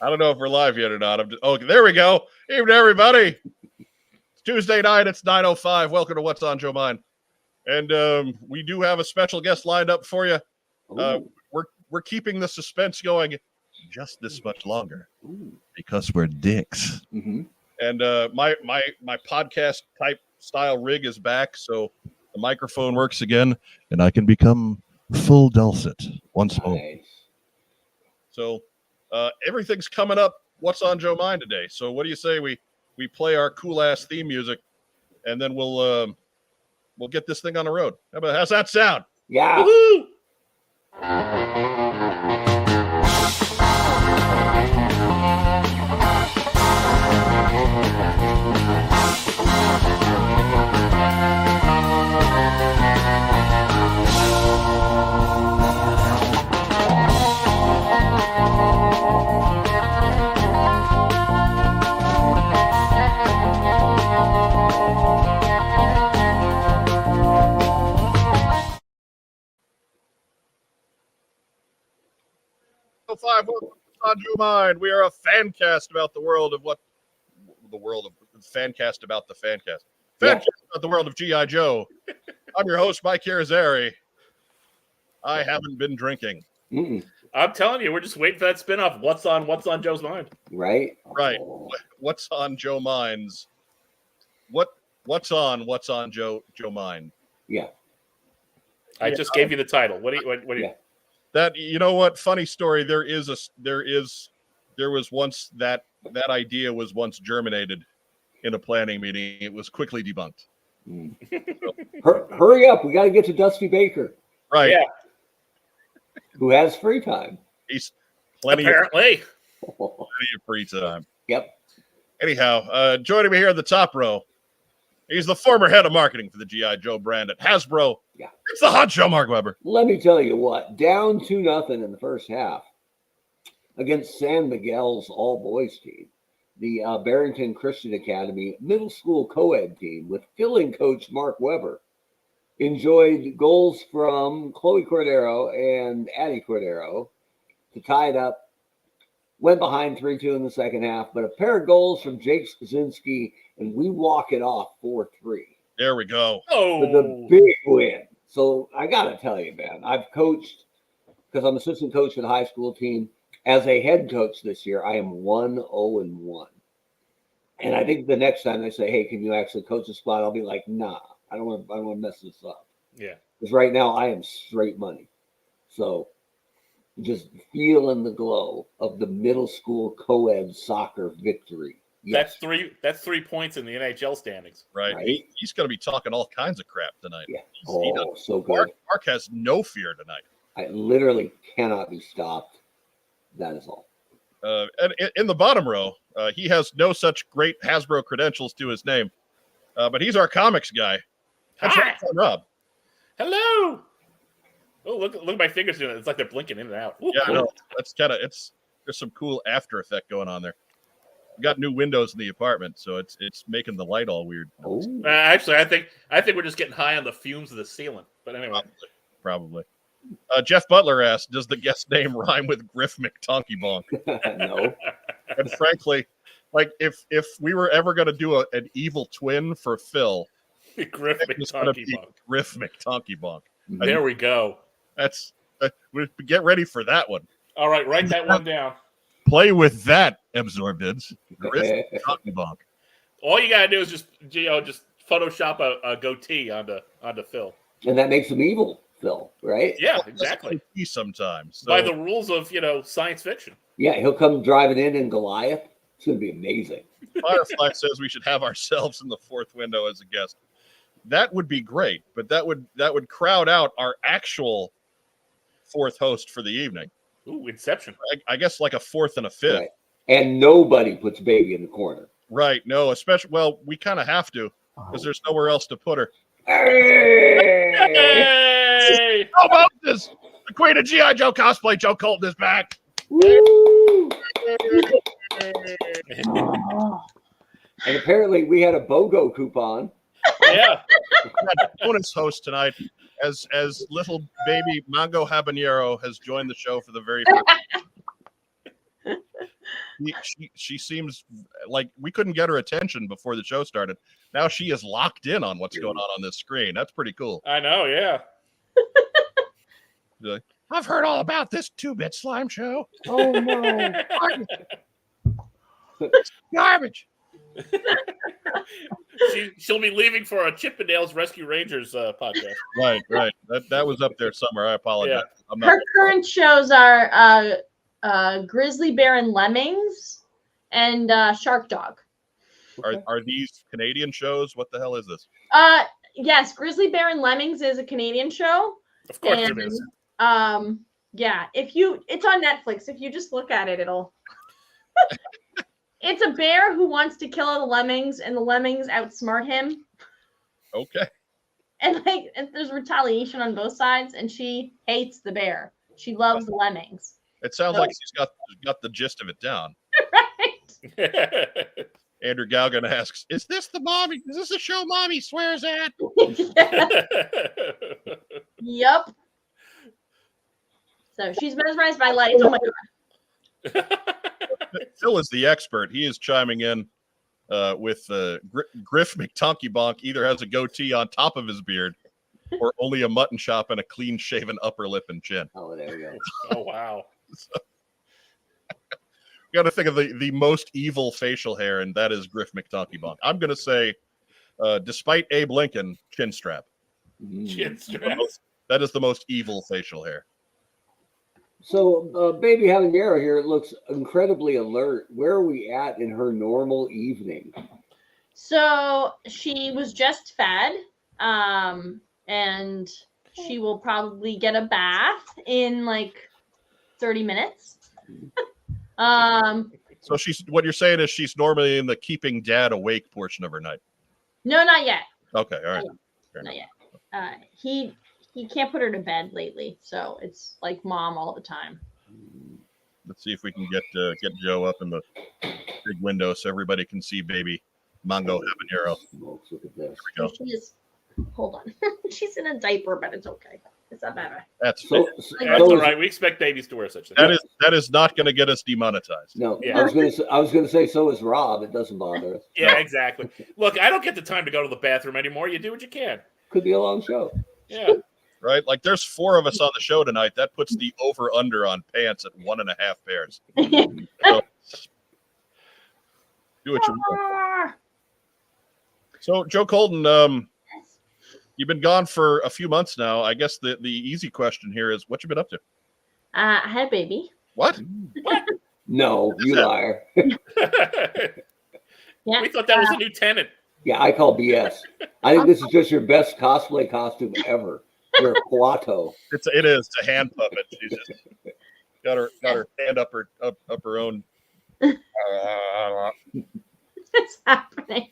I don't know if we're live yet or not. There we go. Evening, everybody. It's Tuesday night. It's 9:05. Welcome to What's on Joe Mind. And we do have a special guest lined up for you. We're keeping the suspense going just this much longer because we're dicks. Mm-hmm. And my podcast type style rig is back, so the microphone works again, and I can become full dulcet once more. So everything's coming up. What's on Joe Mind today? So what do you say we play our cool ass theme music, and then we'll get this thing on the road. How's that sound? Yeah. Woo-hoo! On Joe Mind. We are a fan cast about the world of fan cast about the fan cast. Fan cast about the world of G.I. Joe. I'm your host, Mike Irizarry. I haven't been drinking. Mm-mm. I'm telling you, we're just waiting for that spinoff. What's on Joe's mind? Right. What's on Joe Mind's? What's on Joe Mind? Yeah. I just gave you the title. What do you? That, you know what? Funny story. There was once that idea was once germinated in a planning meeting. It was quickly debunked. Hurry up. We got to get to Dusty Baker. Right. Yeah. Who has free time. He's Apparently. plenty of free time. Yep. Anyhow, joining me here in the top row, he's the former head of marketing for the G.I. Joe brand at Hasbro. Yeah. It's the hot show, Mark Weber. Let me tell you what, down 2-0 in the first half against San Miguel's all-boys team, the Barrington Christian Academy middle school co-ed team with filling coach Mark Weber enjoyed goals from Chloe Cordero and Addie Cordero to tie it up. Went behind 3-2 in the second half, but a pair of goals from Jake Skaczynski, and we walk it off 4-3. There we go. Oh, For the big win. So I got to tell you, man, I've coached because I'm assistant coach for the high school team. As a head coach this year, I am 1-0-1. And I think the next time they say, hey, can you actually coach a squad? I'll be like, nah, I don't want to mess this up. Yeah. Because right now I am straight money. So just feeling the glow of the middle school co-ed soccer victory. Yes. That's 3 points in the NHL standings. Right. He's going to be talking all kinds of crap tonight. Yeah. So good. Mark has no fear tonight. I literally cannot be stopped. That is all. And in the bottom row, he has no such great Hasbro credentials to his name, but he's our comics guy. That's Hi. Rob. Hello. Oh, look at my fingers doing it. It's like they're blinking in and out. Ooh, yeah, I know. That's there's some cool after effect going on there. We got new windows in the apartment, so it's making the light all weird. Actually, I think we're just getting high on the fumes of the ceiling. But anyway, probably. Jeff Butler asked, "Does the guest name rhyme with Griff McTonkey-Bonk?" No. And frankly, like if we were ever going to do an evil twin for Phil, Griff McTonkey-Bonk. Griff McTonkey-Bonk. There we go. That's get ready for that one. All right, write that one down. Play with that, Absorbeds. Griff McTonkey-Bonk. All you gotta do is just Photoshop a goatee onto Phil, and that makes him evil. Phil, right? Yeah, exactly. Sometimes so. By the rules of science fiction. Yeah, he'll come driving in Goliath. It's going to be amazing. Firefly says we should have ourselves in the fourth window as a guest. That would be great, but that would crowd out our actual fourth host for the evening. Ooh, Inception. I guess like a fourth and a fifth. Right. And nobody puts baby in the corner. Right. No, especially we kind of have to because there's nowhere else to put her. Hey! How about this? The Queen of G.I. Joe cosplay, Joe Colton, is back. Woo! And apparently we had a BOGO coupon. Yeah. Bonus host tonight, as little baby Mango Habanero has joined the show for the very first time. she seems like we couldn't get her attention before the show started. Now she is locked in on what's going on this screen. That's pretty cool. I know, yeah. Like, I've heard all about this 2-bit slime show. Oh no! Garbage. She'll be leaving for a Chippendales Rescue Rangers podcast. Right. That was up there somewhere. I apologize. Yeah. I'm not. Her current shows are Grizzly Bear and Lemmings and Shark Dog. Are these Canadian shows? What the hell is this? Yes, Grizzly Bear and Lemmings is a Canadian show. Of course And, it is. Yeah, it's on Netflix. If you just look at it, it'll. It's a bear who wants to kill the lemmings, and the lemmings outsmart him. Okay. And there's retaliation on both sides, and she hates the bear. She loves the lemmings. It sounds like she's got the gist of it down. Right. Andrew Galgan asks, "Is this the show Mommy swears at?" Yep. So she's mesmerized by light. Oh my god. Phil is the expert. He is chiming in with Griff McTonky either has a goatee on top of his beard or only a mutton chop and a clean-shaven upper lip and chin. Oh, there we go. Oh, wow. You got to think of the most evil facial hair, and that is Griff McTonky. I'm going to say, despite Abe Lincoln, chin strap. Chin strap. That is the most evil facial hair. So, baby Habanero here looks incredibly alert. Where are we at in her normal evening? So she was just fed, and she will probably get a bath in like 30 minutes. So what you're saying is she's normally in the keeping dad awake portion of her night. No, not yet. Okay, all right. Not yet. He can't put her to bed lately, so it's like mom all the time. Let's see if we can get Joe up in the big window so everybody can see baby Mongo Habanero. Smokes, look at this. Here we go. She is. Hold on. She's in a diaper, but it's okay. It's not bad. That's That's all right. We expect babies to wear such things. that is not going to get us demonetized. No, Yeah. I was gonna say so is Rob. It doesn't bother us. Yeah, exactly. Look, I don't get the time to go to the bathroom anymore. You do what you can. Could be a long show. Yeah. Right? Like there's 4 of us on the show tonight. That puts the over under on pants at 1.5 pairs. So, do what you want. So Joe Colton, you've been gone for a few months now. I guess the easy question here is what you been up to? I had a baby. What? No, you liar. Yeah. We thought that was a new tenant. Yeah, I call BS. I think this is just your best cosplay costume ever. You're a Quato. It is a hand puppet. She's just got her hand up her own. It's happening.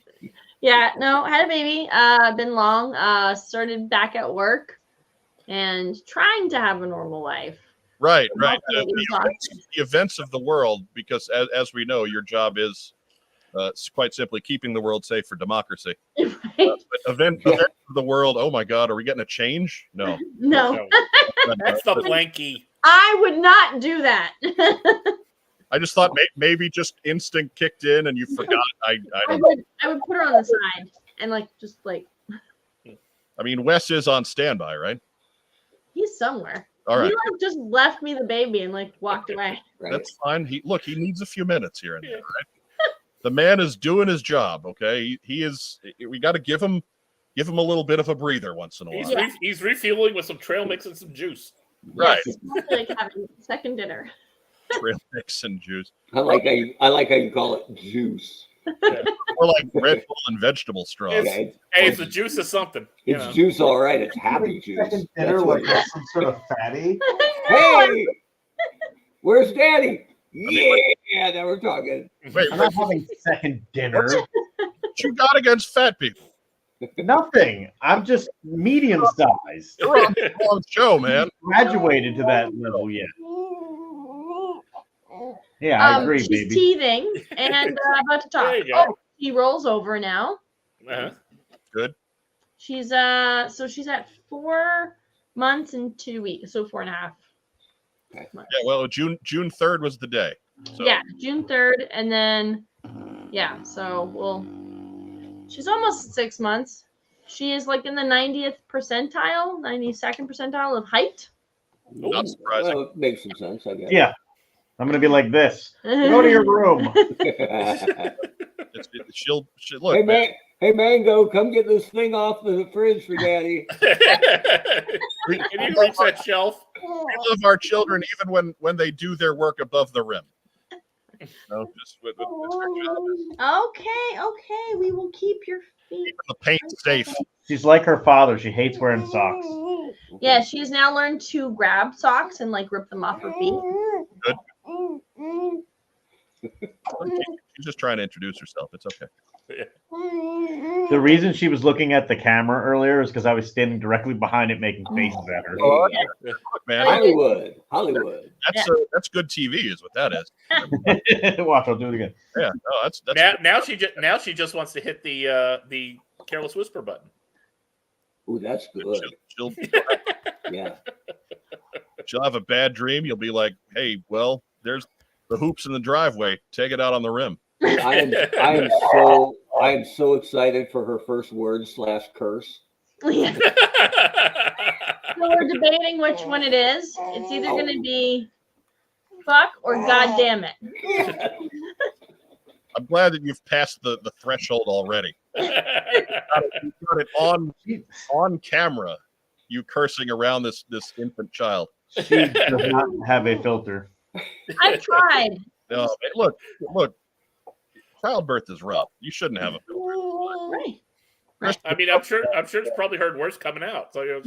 Yeah, no, had a baby. Been long. Started back at work and trying to have a normal life. Right. Also The events of the world, because as we know, your job is quite simply keeping the world safe for democracy. Right? But events of the world. Oh my God, are we getting a change? No. No, That's the blankie. I would not do that. I just thought maybe just instinct kicked in and you forgot. I would put her on the side and just I mean, Wes is on standby, right? he's somewhere. All right. He just left me the baby and walked away. Right? That's fine. He needs a few minutes here and there, right? The man is doing his job. Okay, he is. We got to give him a little bit of a breather once in a while. He's refueling with some trail mix and some juice. Right. Yes, it's like having second dinner. Trail mix and juice. I like how you call it juice. Or like Red Bull and vegetable straws. Okay? Hey, it's the juice of something. It's juice, all right. It's happy juice. Second That's dinner what like that's some sort of fatty. Hey, where's Daddy? Yeah, now we're talking. Wait, I'm not having second dinner. what you got against fat people? Nothing. I'm just medium sized. You're on the wrong show, man. Graduated to that level yet. Yeah, I agree, She's baby. teething and about to talk. There you go. Oh, she rolls over now. Uh-huh. Good. She's she's at 4 months and 2 weeks, so 4.5. Yeah. Well, June 3rd was the day. So, Yeah, June 3rd, and then so she's almost 6 months. She is like in the 90th percentile, 92nd percentile of height. Not surprising. Well, it makes some sense, I guess. Yeah. I'm going to be like this. Go to your room. She'll look. Hey, man. Hey, Mango, come get this thing off the fridge for Daddy. Can you reach that shelf? We love our children even when they do their work above the rim. No, just with Okay, we will keep your feet. the paint safe. She's like her father. She hates wearing socks. Yeah, she's now learned to grab socks and like rip them off her feet. Good. She's just trying to introduce herself. It's okay. The reason she was looking at the camera earlier is because I was standing directly behind it making faces at her. Oh, yeah. Look, man, Hollywood. that's good TV, is what that is. Watch, I'll do it again. Yeah, no, that's Now she just wants to hit the careless whisper button. Ooh, that's good. She'll Yeah. she'll have a bad dream. You'll be like, hey, well, there's the hoops in the driveway. Take it out on the rim. I am so excited for her first word / curse. Yeah. So we're debating which one it is. It's either going to be fuck or god damn it. I'm glad that you've passed the threshold already. You got it on camera. You cursing around this infant child. She does not have a filter. I've tried. No, look. Childbirth is rough. You shouldn't have a filter. Right. I mean, I'm sure it's probably heard worse coming out. So You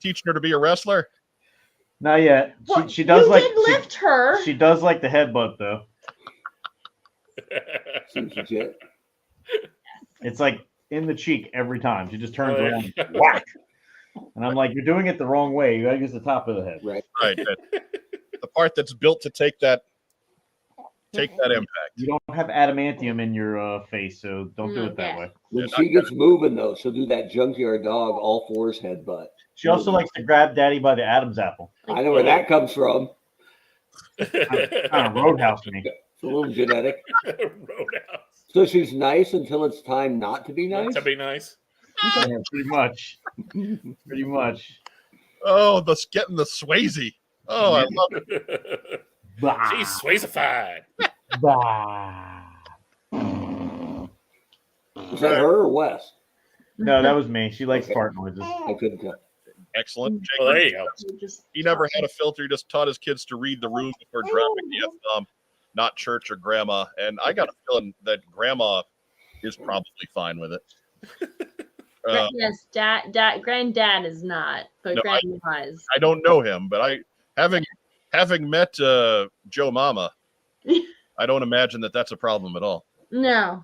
teaching her to be a wrestler? Not yet. Well, She does you like did lift her. She does like the headbutt though. Seems legit. It's like in the cheek every time. She just turns around, and whack. And I'm like, you're doing it the wrong way. You gotta use the top of the head. Right. Right. The part that's built to take that impact. You don't have adamantium in your face, so don't do it that way. When she gets moving, though, she'll do that junkyard dog all fours headbutt. She also likes to grab Daddy by the Adam's apple. I know where that comes from. Kind of roadhouse me. It's a little genetic. Roadhouse. So she's nice until it's time not to be nice? To be nice. Yeah, pretty much. Pretty much. Oh, getting the Swayze. Oh, I love it. Bah. She's Swayzified. Bah. Is that her or Wes? No, that was me. She likes fart noises. I couldn't tell. Excellent. Well, there you go. He never had a filter. He just taught his kids to read the room before dropping the F-bomb, not church or grandma. And I got a feeling that grandma is probably fine with it. Yes, granddad is not, but No, grandma is. I don't know him, but having met Joe Mama, I don't imagine that that's a problem at all. No.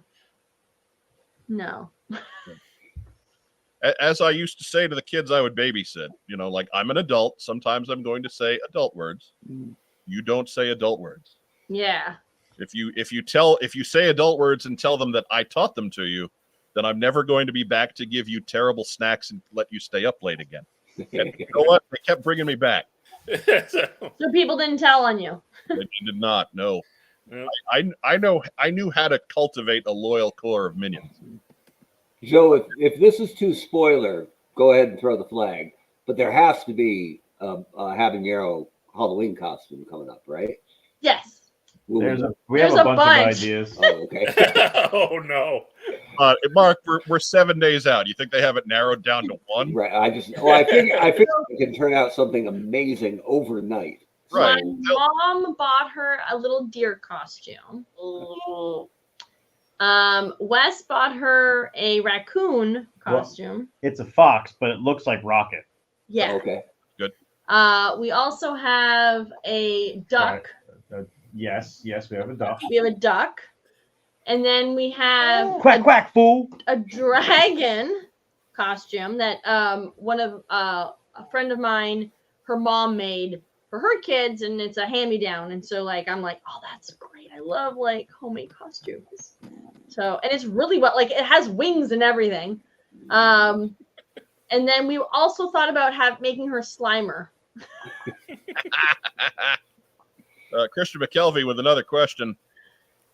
As I used to say to the kids I would babysit, like I'm an adult. Sometimes I'm going to say adult words. You don't say adult words. Yeah. If you say adult words and tell them that I taught them to you, then I'm never going to be back to give you terrible snacks and let you stay up late again. And you know what? They kept bringing me back. So people didn't tell on you. They did not. No. Yep. I knew how to cultivate a loyal core of minions. Joe, if this is too spoiler, go ahead and throw the flag. But there has to be a habanero Halloween costume coming up, right? Yes. We have There's a a bunch bunch. of ideas. Oh, okay. Oh no. Mark, we're 7 days out. You think they have it narrowed down to one? Right. I think it can turn out something amazing overnight. Right. My mom bought her a little deer costume. Wes bought her a raccoon costume. It's a fox, but it looks like Rocket. Yeah. Oh, okay. We also have a duck. Yes, we have a duck. We have a duck. And then we have Quack, quack, fool. a dragon costume that one of a friend of mine, her mom made for her kids, and it's a hand-me-down. And so I'm like, oh, that's great. I love homemade costumes. So, and it's really it has wings and everything. And then we also thought about making her Slimer. Christian McKelvey with another question.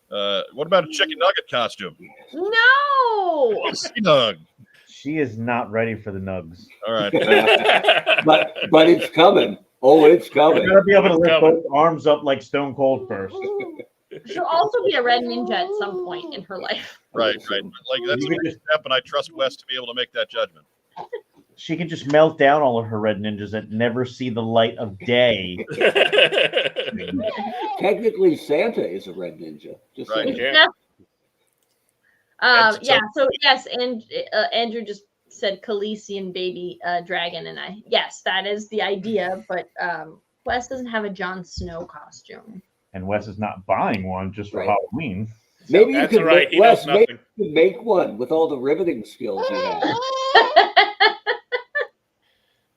What about a chicken nugget costume? No. Sea Nug. She is not ready for the nugs. All right. But it's coming. Oh, it's You coming. gotta be able to It's lift coming. both arms up like Stone Cold first. She'll also be a red ninja at some point in her life. Right. Like that's You a could big just- step, and I trust Wes to be able to make that judgment. She could just melt down all of her red ninjas that never see the light of day. Technically, Santa is a red ninja. Just Right. saying. Yeah. And Yeah. So yes, and Andrew just said Khaleesian baby dragon, and yes, that is the idea. But Wes doesn't have a Jon Snow costume. And Wes is not buying one just for Right. Halloween. Maybe you That's could all right. He Wes, knows maybe nothing. you could make one with all the riveting skills you have.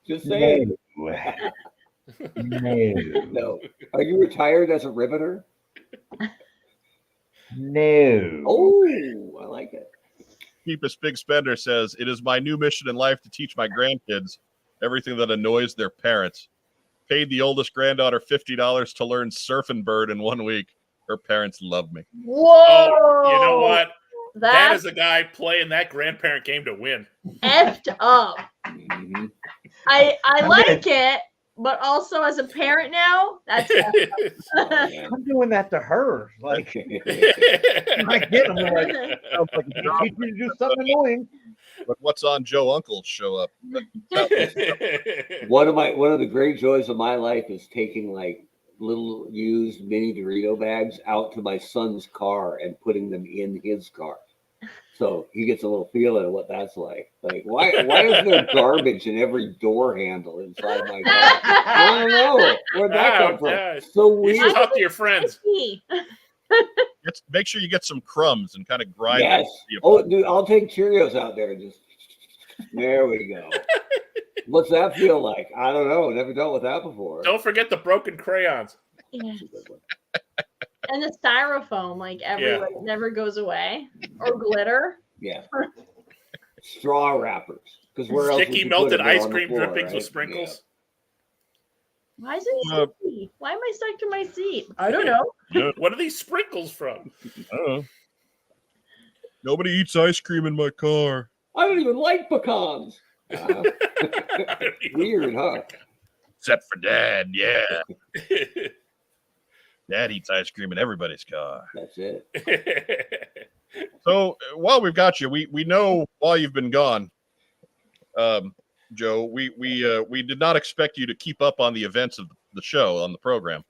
Just saying. No. No. Are you retired as a riveter? No. Oh, I like it. Keepus Big Spender says, "It is my new mission in life to teach my grandkids everything that annoys their parents. Paid the oldest granddaughter $50 to learn surf and bird in 1 week. Her parents love me." Whoa! Oh, you know what? That That's is a guy playing that grandparent game to win. effed up. Mhm. I I'm like it, but also as a parent now, that's effed Oh, up. man. I'm doing that to her. Like, I get them. Like, sounds like if you teach me to do something annoying. But what's on Joe Uncle's show up? One of the great joys of my life is taking like little used mini Dorito bags out to my son's car and putting them in his car. So he gets a little feeling of what that's like. Like, why is there garbage in every door handle inside my car? I don't know. Where'd that come from? Yeah. So You should weird. talk to your friends. Make sure you get some crumbs and kind of grind Yes. it. Oh, dude, I'll take Cheerios out there and just there we go. What's that feel like? I don't know. Never dealt with that before. Don't forget the broken crayons. Yeah. That's a good one. And the styrofoam, like everywhere, it never goes away. Or glitter. Yeah. Straw wrappers. Because where else? would Sticky you melted put it? They're ice on the cream floor, drippings right? with sprinkles. Why is it Uh, sticky? Why am I stuck to my seat? I don't know. What are these sprinkles from? I don't know. Nobody eats ice cream in my car. I don't even like pecans. Weird, huh? Except for Dad, yeah. Dad eats ice cream in everybody's car. That's it. So while we've got you, we know while you've been gone, Joe, we did not expect you to keep up on the events of the show on the program,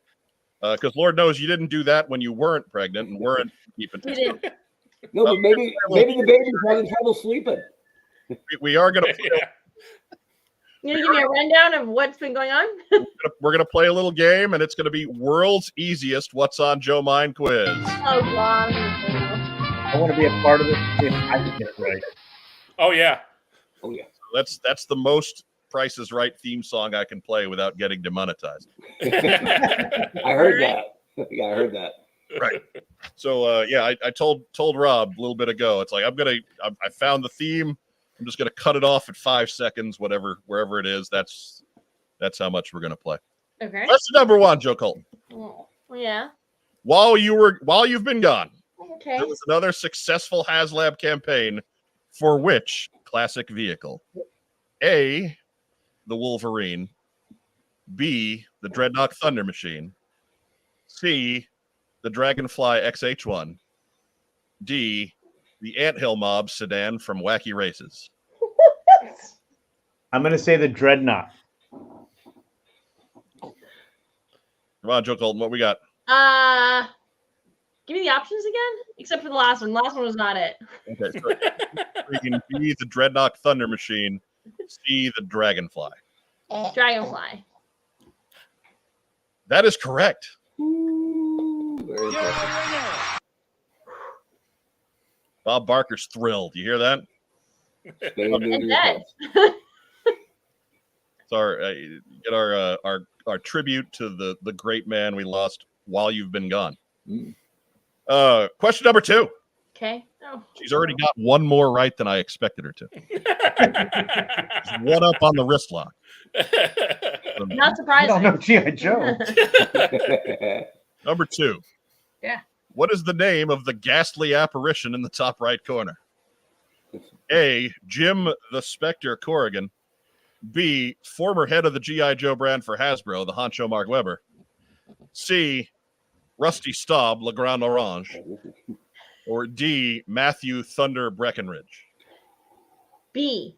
because Lord knows you didn't do that when you weren't pregnant and weren't keeping. You didn't. No, but maybe the baby's having trouble sleeping. We are gonna You gonna give me a rundown of what's been going on? we're gonna play a little game, and it's gonna be world's easiest "What's on Joe Mind" quiz. Oh God. I want to be a part of it if I can get it right. Oh yeah. Oh yeah. That's the most Price is Right theme song I can play without getting demonetized. I heard that. Yeah, I heard that. Right. So yeah, I told Rob a little bit ago. It's like I found the theme. I'm just gonna cut it off at 5 seconds, wherever it is. That's how much we're gonna play. Okay. Question number one, Joe Colton. Oh, yeah. While you've been gone, Okay. there was another successful HasLab campaign for which classic vehicle? A, the Wolverine. B, the Dreadnought Thunder Machine. C, the Dragonfly XH1. D, the Anthill Mob sedan from Wacky Races. I'm going to say the Dreadnought. Come on, Joe Colton, what we got? Give me the options again, except for the last one. The last one was not it. Okay, so freaking B, the Dreadnought Thunder Machine. C, the Dragonfly. Dragonfly. That is correct. Ooh, very impressive. Bob Barker's thrilled. You hear that? Spay and neuter And your dead. pets. It's our tribute to the great man we lost while you've been gone. Mm. Question number two. Okay. Oh. She's already got one more right than I expected her to. She's one up on the wrist lock. Not I surprising. don't know G.I. Joe. Number 2. Yeah. What is the name of the ghastly apparition in the top right corner? A. Jim the Spectre Corrigan. B. Former head of the G.I. Joe brand for Hasbro, the honcho Mark Webber. C. Rusty Staub, Le Grand Orange. Or D. Matthew Thunder Breckenridge. B.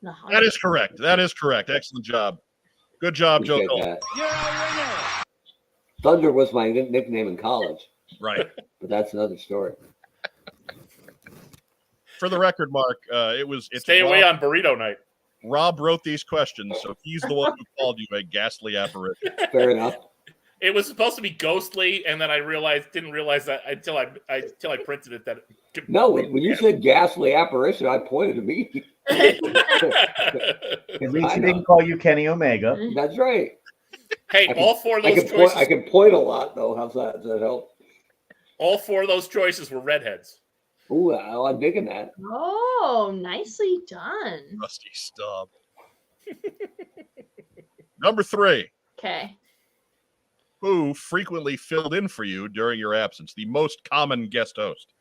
That is correct. That is correct. Excellent job. Good job, Joe Appreciate Cole. that. Thunder was my nickname in college, Right. but that's another story. For the record, Mark, it's Stay away Rob. on burrito night. Rob wrote these questions, so he's the one who called you a ghastly apparition. Fair enough. It was supposed to be ghostly, and then I didn't realize that until I printed it that. No, when you said ghastly apparition, I pointed to me. At least he didn't call you Kenny Omega. That's right. Hey, all 4 of those I choices. can point a lot though. How's that? Does that help? All 4 of those choices were redheads. Ooh, I'm digging that. Oh, nicely done. Rusty Staub. Number 3. Okay. Who frequently filled in for you during your absence? The most common guest host.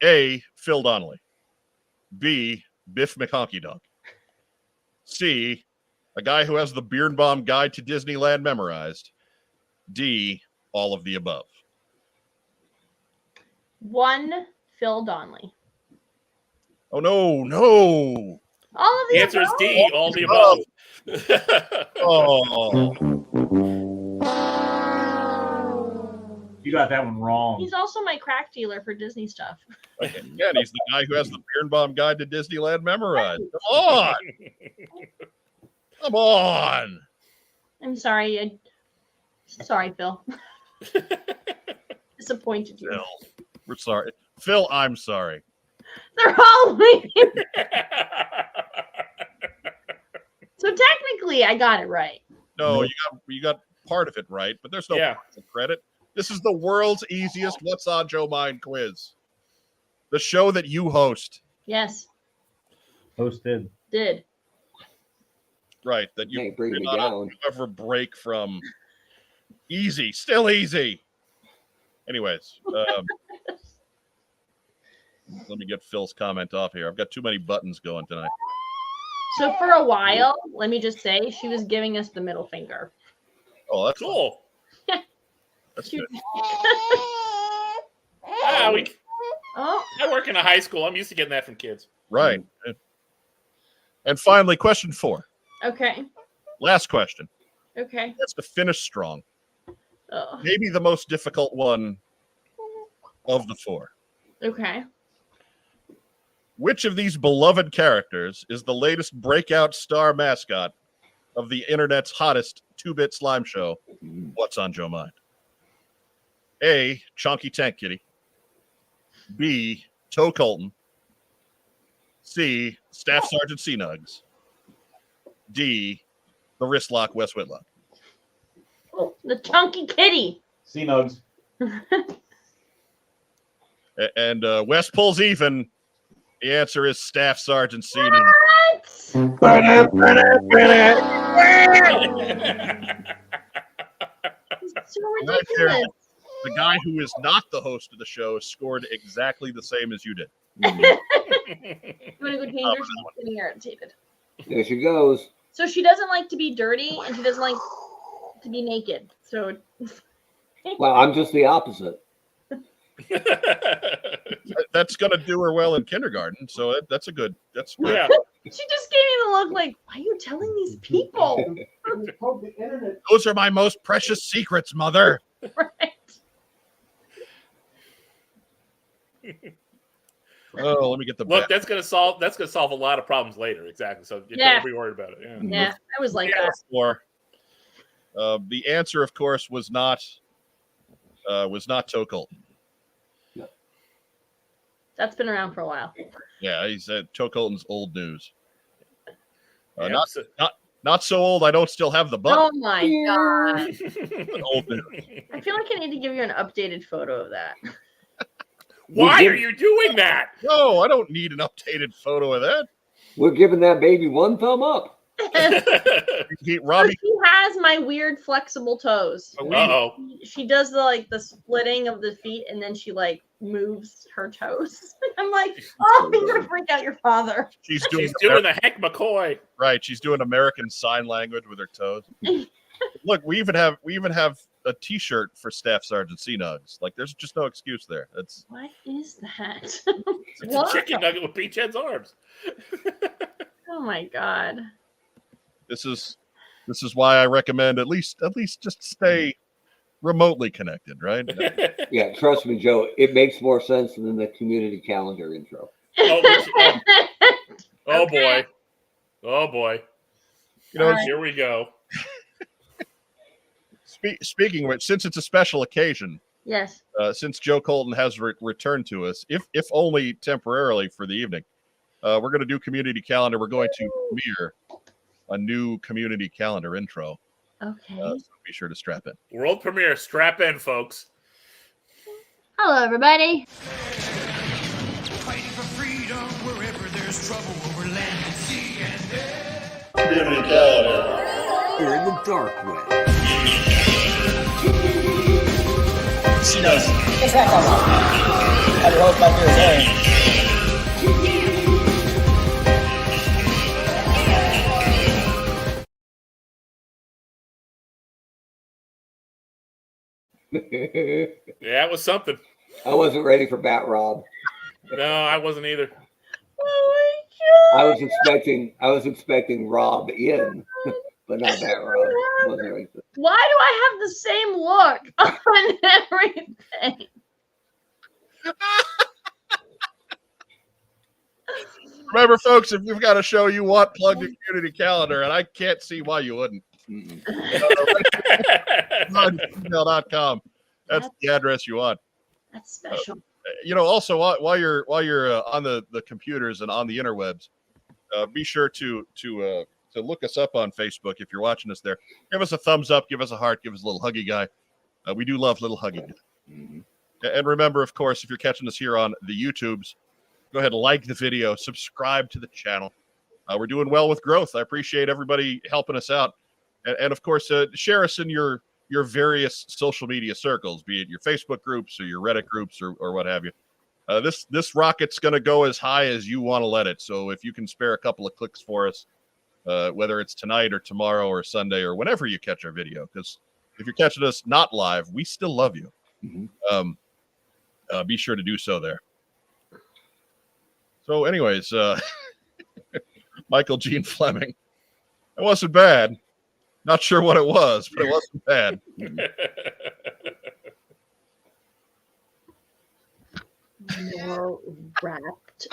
A. Phil Donnelly. B. Biff McHonky Dog. C. A guy who has the Birnbaum Guide to Disneyland memorized. D. All of the above. 1. Phil Donnelly. Oh, no. All of The the answer is above? D. All the above. Oh. You got that one wrong. He's also my crack dealer for Disney stuff. Again, he's the guy who has the Birnbaum Guide to Disneyland memorized. Come on. Come on. I'm sorry. Sorry, Phil. Disappointed you. Phil. We're sorry. Phil, I'm sorry. They're all leaving. So technically, I got it right. No, you got part of it right, but there's no partial credit. This is the world's easiest What's on Joe Mind quiz. The show that you host. Yes. Hosted. Did. Right, that you Can't bring me down. ever break from. Easy, still easy. Anyways, let me get Phil's comment off here. I've got too many buttons going tonight. So for a while, let me just say, she was giving us the middle finger. Oh, that's Cool. That's She- good. Oh, I work in a high school. I'm used to getting that from kids. Right. And finally, question 4. okay. Last question. Okay. That's to finish strong. Oh, Maybe the most difficult one of the 4. okay. Which of these beloved characters is the latest breakout star mascot of the internet's hottest 2-bit slime show, What's on Joe Mind? A. Chonky Tank Kitty. B. Toe Colton. C. Staff Sergeant C-Nugs. D. The Wrist Lock Wes Whitlock. The chunky kitty. C-Nugs. And Wes pulls even. The answer is Staff Sergeant C-Nugs. What? It's so ridiculous. The guy who is not the host of the show scored exactly the same as you did. You want to go change her? She's getting irritated. There she goes. So she doesn't like to be dirty, and she doesn't like to be naked. So Well, I'm just the opposite. That's going to do her well in kindergarten. So that's good. Yeah. she just gave me the look like, why are you telling these people? Those are my most precious secrets, Mother. Right. Oh, let me get the Look, that's gonna solve a lot of problems later. Exactly. So you Yeah. don't be worried about it. Yeah. Yeah, I was like that. Or, the answer, of course, was not Toe Colton. That's been around for a while. Yeah, he said Toe Colton's old news. Yeah, Not so old. I don't still have the Oh button. my god. But old news. I feel like I need to give you an updated photo of that. Why are you doing that? No, I don't need an updated photo of that. We're giving that baby one thumb up. Robbie, She has my weird flexible toes. Uh-oh. She does the splitting of the feet, and then she like moves her toes. I'm like, oh, you're gonna freak out your father. she's doing the Hank McCoy. right. She's doing American Sign Language with her toes. Look, we even have a T-shirt for Staff Sergeant C Nugs. Like, there's just no excuse there. It's What is that? It's a chicken nugget with Beachhead's arms. Oh my god. this is why I recommend at least just stay remotely connected, right? Yeah, trust me, Joe. It makes more sense than the community calendar intro. Oh boy. Oh boy. You know, Here we go. speaking of which, since it's a special occasion, Yes. since Joe Colton has returned to us, if only temporarily for the evening, we're going to do community calendar. We're going to premiere a new community calendar intro. Okay. So be sure to strap in. World premiere. Strap in, folks. Hello, everybody. Fighting for freedom wherever there's trouble over land and sea and air. Community calendar. You're in the dark web. She goes, what's that talking about? I would hope my beer Yeah, it was something. I wasn't ready for Bat Rob. No, I wasn't either. Oh I was expecting Rob in, but not Bat Rob. Wasn't ready for- Why do I have the same look on everything? Remember, folks, if you've got a show you want plugged in community calendar, and I can't see why you wouldn't. Mm-mm. Email.com. That's the address you want. That's special. Also while you're on the computers and on the interwebs, be sure to look us up on Facebook if you're watching us there. Give us a thumbs up, give us a heart, give us a little huggy guy. We do love little huggy guy. Mm-hmm. And remember, of course, if you're catching us here on the YouTubes, go ahead and like the video, subscribe to the channel. We're doing well with growth. I appreciate everybody helping us out, and of course, share us in your various social media circles, be it your Facebook groups or your Reddit groups or what have you. This rocket's going to go as high as you want to let it. So if you can spare a couple of clicks for us, whether it's tonight or tomorrow or Sunday or whenever you catch our video, because if you're catching us not live, we still love you. Mm-hmm. Be sure to do so there. So anyways, Michael Gene Fleming. It wasn't bad. Not sure what it was, but it wasn't bad. More wrapped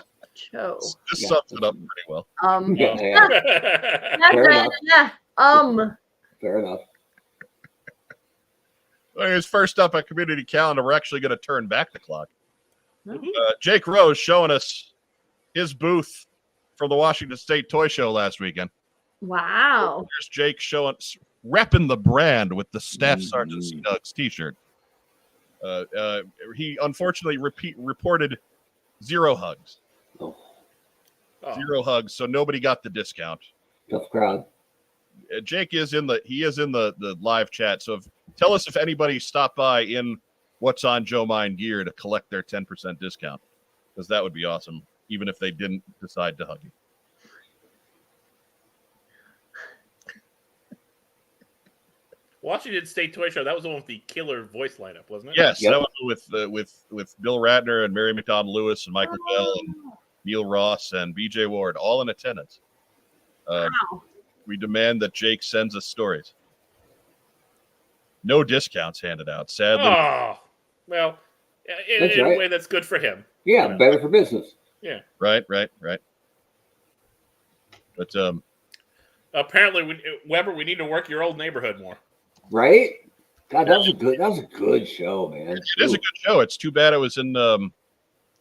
toe. This sums it up pretty well. Yeah. Fair enough. Fair enough. Anyways, first up at community calendar, we're actually going to turn back the clock. Jake Rose showing us his booth from the Washington State Toy Show last weekend. Wow. Here's Jake repping the brand with the Staff Sergeant C Nugs t-shirt. He unfortunately reported 0 hugs. Oh, 0 hugs, so nobody got the discount. tough crowd. Jake is in the live chat, so tell us if anybody stopped by in What's on Joe Mind gear to collect their 10% discount, because that would be awesome, even if they didn't decide to hug you. Washington State Toy Show. That was the one with the killer voice lineup, wasn't it? Yes, Yep. that was with Bill Ratner and Mary McDonald Lewis and Michael Bell and Neil Ross and BJ Ward, all in attendance. Wow. We demand that Jake sends us stories. No discounts handed out, sadly. Oh, well, in That's a right. way that's good for him. Yeah, better for business. Right. But Apparently, Weber, we need to work your old neighborhood more. Right? God, that was a good show, man. it is a good show. It's too bad it was in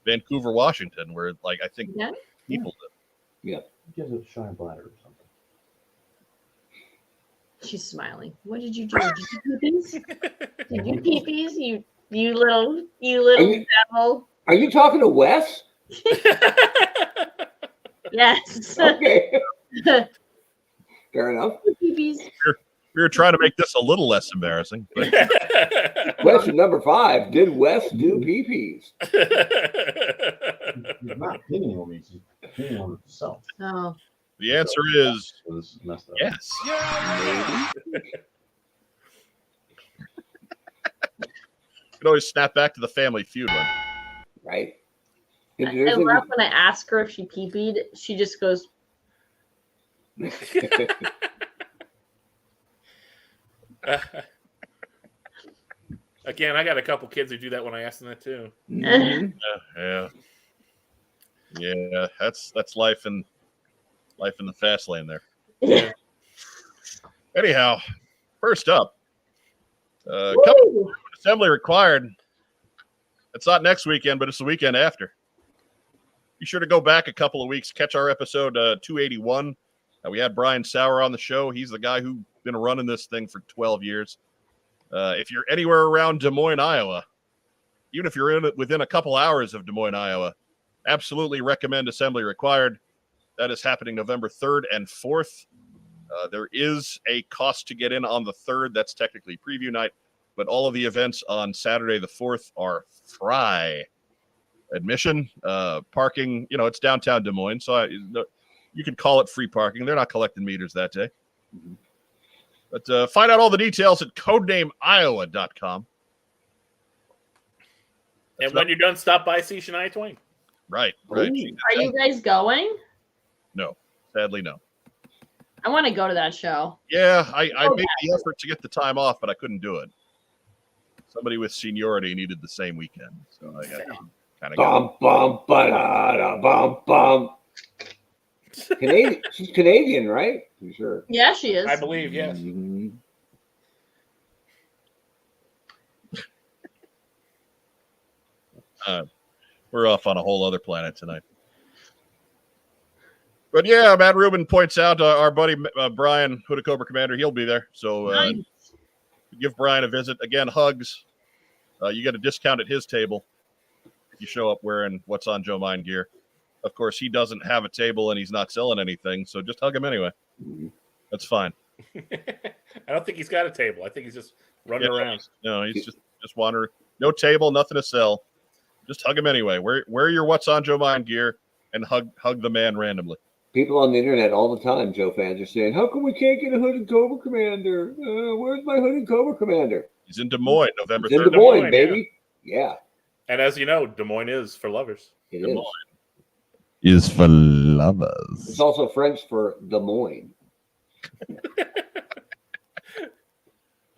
Vancouver, Washington, where I think Yeah. people live. Gives it shine bladder or something. She's smiling. What did you do? Did you pee-pees? Did you pee-pees? You little devil. Are you talking to Wes? Yes. Okay. Fair enough. Peepees. We were trying to make this a little less embarrassing. But Question number 5. Did Wes do pee-pees? She's not pinning on me. She's pinning on herself. Oh. the answer is So this is messed up. yes. You can always snap back to the Family Feud one. Right. I love when I ask her if she pee-peed, she just goes, Again, I got a couple kids who do that when I ask them that too. Mhm. Yeah. That's life in the fast lane there. Yeah. Anyhow, first up, Woo! assembly required. It's not next weekend, but it's the weekend after. Be sure to go back a couple of weeks, catch our episode 281. We had Brian Sauer on the show. He's the guy who's been running this thing for 12 years. If you're anywhere around Des Moines, Iowa, even if you're within a couple hours of Des Moines, Iowa, absolutely recommend Assembly Required. That is happening November 3rd and 4th. There is a cost to get in on the 3rd. That's technically preview night, but all of the events on Saturday the 4th are free. Admission, parking, it's downtown Des Moines, so you can call it free parking. They're not collecting meters that day. Mhm. But find out all the details at codenameiowa.com. And when you're done, stop by see Shania Twain. Right. Ooh. Are you guys going? No, sadly, no. I want to go to that show. Yeah, I made the effort to get the time off, but I couldn't do it. Somebody with seniority needed the same weekend, so I got kind of Bum, bum, ba-da-da, bum, bum. Canadian. She's Canadian, right? You sure? Yeah, she is. I believe, yes. Mhm. we're off on a whole other planet tonight. But yeah, Matt Rubin points out our buddy Brian, Hooded Cobra Commander, he'll be there. So Nice. give Brian a visit. Again, hugs. You get a discount at his table if you show up wearing What's on Joe Mine gear. Of course, he doesn't have a table and he's not selling anything, so just hug him anyway. Mhm. That's fine. I don't think he's got a table. I think he's just running around. No, he's just wandering. No table, nothing to sell. Just hug him anyway. Wear your What's on Joe Mine gear and hug the man randomly. People on the internet all the time, Joe fans, are saying, "How come we can't get a Hooded Cobra Commander? Where's my Hooded Cobra Commander?" He's in Des Moines, November It's in 3rd. Des Moines, Des Moines, baby. Yeah, And as you know, Des Moines is for lovers. it Des is. Moines. Is for lovers. It's also French for Des Moines.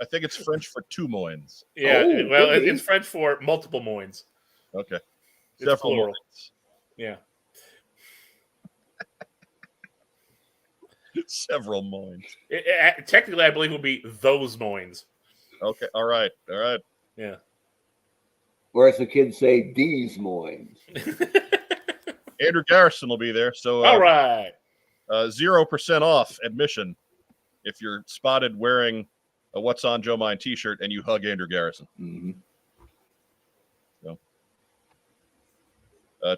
I think it's French for two Moines. Yeah, Oh, well, could be. it's French for multiple Moines. Okay. It's Several plural. Moines. Yeah. Several Moines. Technically, I believe it would be those Moines. Okay. All right. Yeah. Or as the kids say, Des Moines. Andrew Garrison will be there. So All right. 0% off admission if you're spotted wearing a What's on Joe Mine t-shirt and you hug Andrew Garrison. Mm-hmm.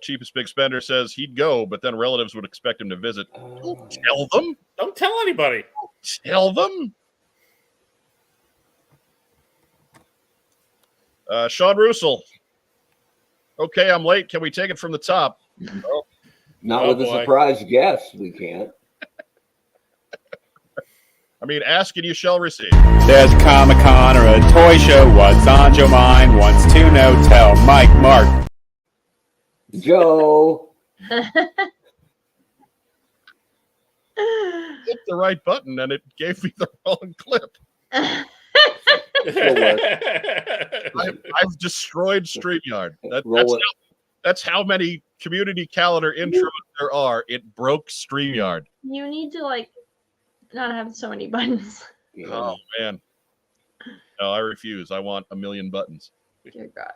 Cheapest Big Spender says he'd go, but then relatives would expect him to visit. Oh, Tell them. Don't tell anybody. Tell them. Sean Russell. Okay, I'm late. Can we take it from the top? Oh, not Oh, with a boy. surprise guest, we can't. I mean, ask and you shall receive. There's a Comic-Con or a toy show. What's on your mind? Wants to know. Tell Mike, Mark. Joe. Hit the right button and it gave me the wrong clip. I've destroyed StreamYard. That's how many community calendar intros there are. It broke StreamYard. You need to not have so many buttons. Yeah. Oh man. No, I refuse. I want a million buttons. Dear God.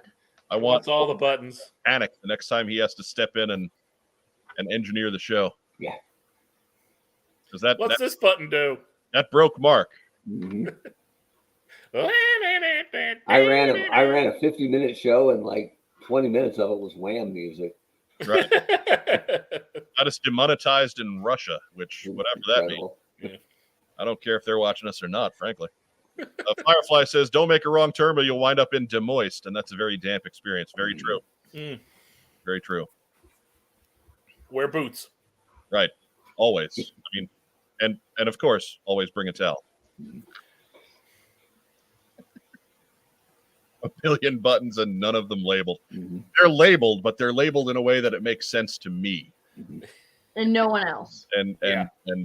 I want Wants all the buttons. Panic the next time he has to step in and engineer the show. Yeah. Because What's this button do? that broke Mark. Mhm. I ran a 50-minute show and 20 minutes of it was Wham music. Right. That is demonetized in Russia, which whatever that means. Incredible. I don't care if they're watching us or not, frankly. Firefly says, don't make a wrong turn, but you'll wind up in demoist, and that's a very damp experience. Very true. Very true. Wear boots. Right. Always. I mean, and of course, always bring a towel. A billion buttons and none of them labeled. They're labeled, but they're labeled in a way that it makes sense to me. And no one else. And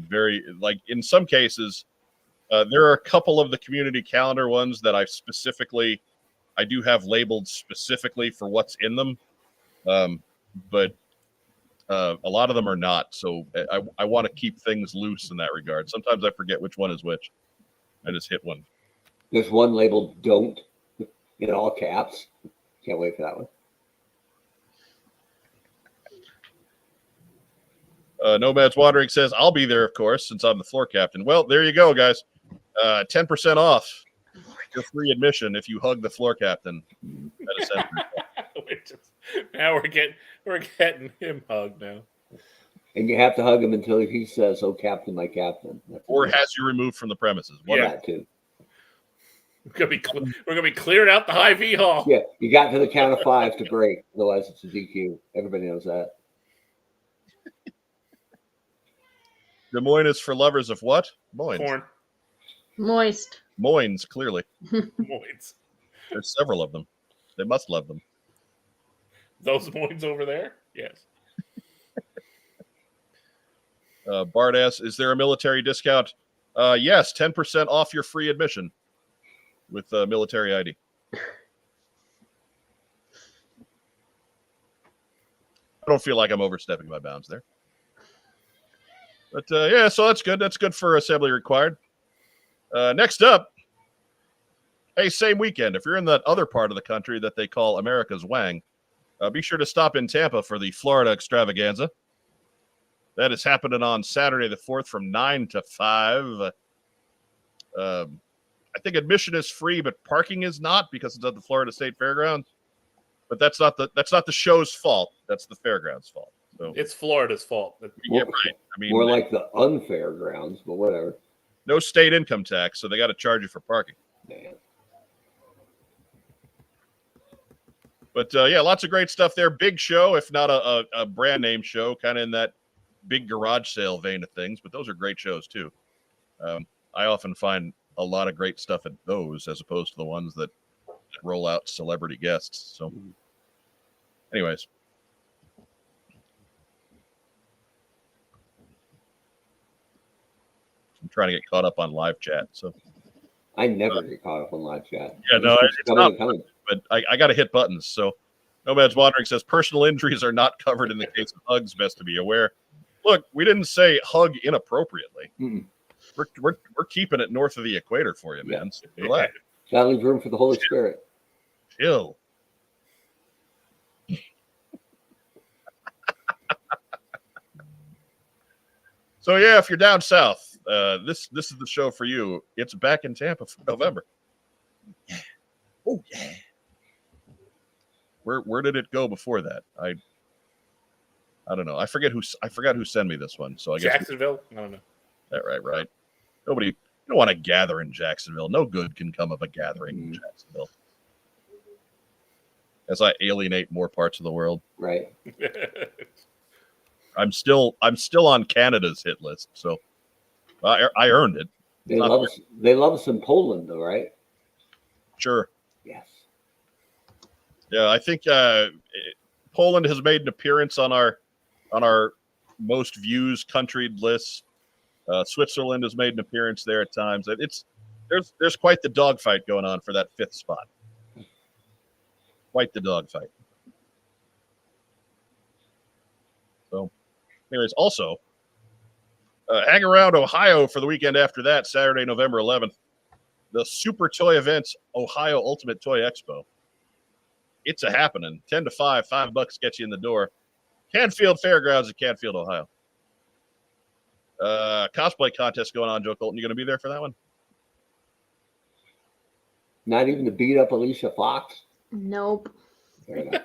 very, like, in some cases, there are a couple of the community calendar ones that I do have labeled specifically for what's in them. But a lot of them are not. So I want to keep things loose in that regard. Sometimes I forget which one is which. I just hit one. There's one labeled "Don't" in all caps. Can't wait for that one. Nomad's Wandering says, I'll be there, of course, since I'm the floor captain. Well, there you go, guys. 10% off your free admission if you hug the floor captain. Now we're getting him hugged now. And you have to hug him until he says, "Oh, Captain, my Captain." Or has you removed from the premises. One of that too. We're gonna be clearing out the high V hall. Yeah, you got to the count of 5 to break. Otherwise, it's a DQ. Everybody knows that. Des Moines is for lovers of what? Moines. Corn. Moist. Moines, clearly. Moines. There's several of them. They must love them. Those Moines over there? Yes. Bart asks, is there a military discount? Yes, 10% off your free admission with military ID. I don't feel like I'm overstepping my bounds there. But yeah, so that's good. That's good for assembly required. Next up, hey, same weekend. If you're in that other part of the country that they call America's Wang, be sure to stop in Tampa for the Florida Extravaganza. That is happening on Saturday the 4th from 9 to 5. I think admission is free, but parking is not because it's at the Florida State Fairgrounds. But that's not the show's fault. That's the fairgrounds' fault. So it's Florida's fault. Yeah, right. I mean, more like the unfair grounds, but whatever. No state income tax, so they got to charge you for parking. Man. But yeah, lots of great stuff there. Big show, if not a brand name show, kind of in that big garage sale vein of things. But those are great shows too. I often find a lot of great stuff at those as opposed to the ones that roll out celebrity guests. So, anyways. I'm trying to get caught up on live chat. So I never get caught up on live chat. Yeah, no, it's not fun, but I got to hit buttons. So Nomad's Wandering says personal injuries are not covered in the case of hugs. Best to be aware. Look, we didn't say hug inappropriately. We're keeping it north of the equator for you, man. So relax. Gotta leave room for the Holy Spirit. Chill. So yeah, if you're down south, this is the show for you. It's back in Tampa for November. Yeah. Oh yeah. Where did it go before that? I don't know. I forgot who sent me this one. So I guess Jacksonville. I don't know. That right. Nobody. You don't want to gather in Jacksonville. No good can come of a gathering in Jacksonville. As I alienate more parts of the world. Right. I'm still on Canada's hit list, so I earned it. They love us in Poland, though, right? Sure. Yes. Yeah, I think Poland has made an appearance on our most views country list. Switzerland has made an appearance there at times. There's quite the dogfight going on for that 5th spot. Quite the dogfight. So, anyways, also hang around Ohio for the weekend after that, Saturday, November 11th. The Super Toy Events Ohio Ultimate Toy Expo. It's a happening. 10 to 5, $5 gets you in the door. Canfield Fairgrounds in Canfield, Ohio. Cosplay contest going on, Joe Colton. You going to be there for that one? Not even to beat up Alicia Fox? Nope. Fair enough.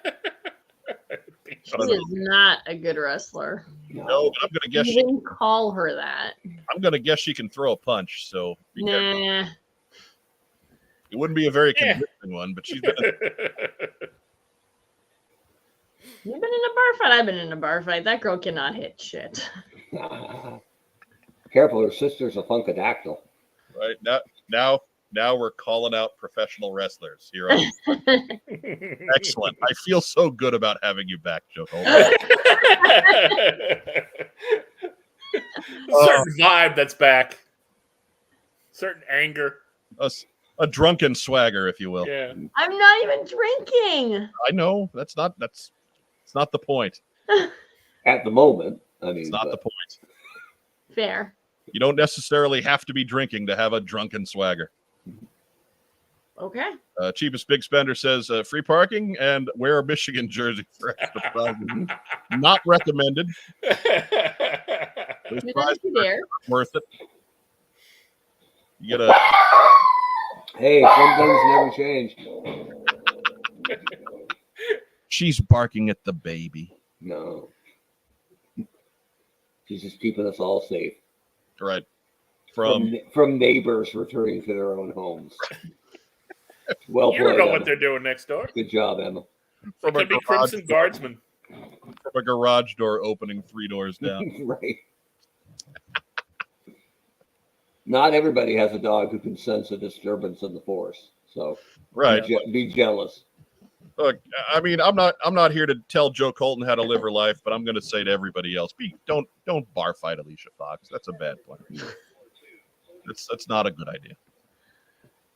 She is not a good wrestler. No, but I'm gonna guess You didn't call her that. I'm gonna guess she can throw a punch. So be careful. Nah. It wouldn't be a very Yeah. convincing one, but she's been. You've been in a bar fight. I've been in a bar fight. That girl cannot hit shit. Careful, her sister's a funkadactyl. Right now we're calling out professional wrestlers here. Excellent. I feel so good about having you back, Joe Cole. Certain vibe that's back. Certain anger. A drunken swagger, if you will. Yeah. I'm not even drinking. I know it's not the point. At the moment, I mean, It's not the point. Fair. You don't necessarily have to be drinking to have a drunken swagger. Okay. Cheapest Big Spender says free parking and wear a Michigan jersey for extra prizes. Not recommended. Those You prizes guys are there. worth it. You get a hey, some things never change. She's barking at the baby. No. She's just keeping us all safe Right. from neighbors returning to their own homes. Well You don't played, know Emma. what they're doing next door. Good job, Emma. It From could be Crimson Guardsmen. From a garage door opening 3 doors down. Right. Not everybody has a dog who can sense a disturbance in the force. So Right. be jealous. Look, I mean, I'm not here to tell Joe Colton how to live her life, but I'm going to say to everybody else, don't bar fight Alicia Fox. That's a bad plan. That's not a good idea.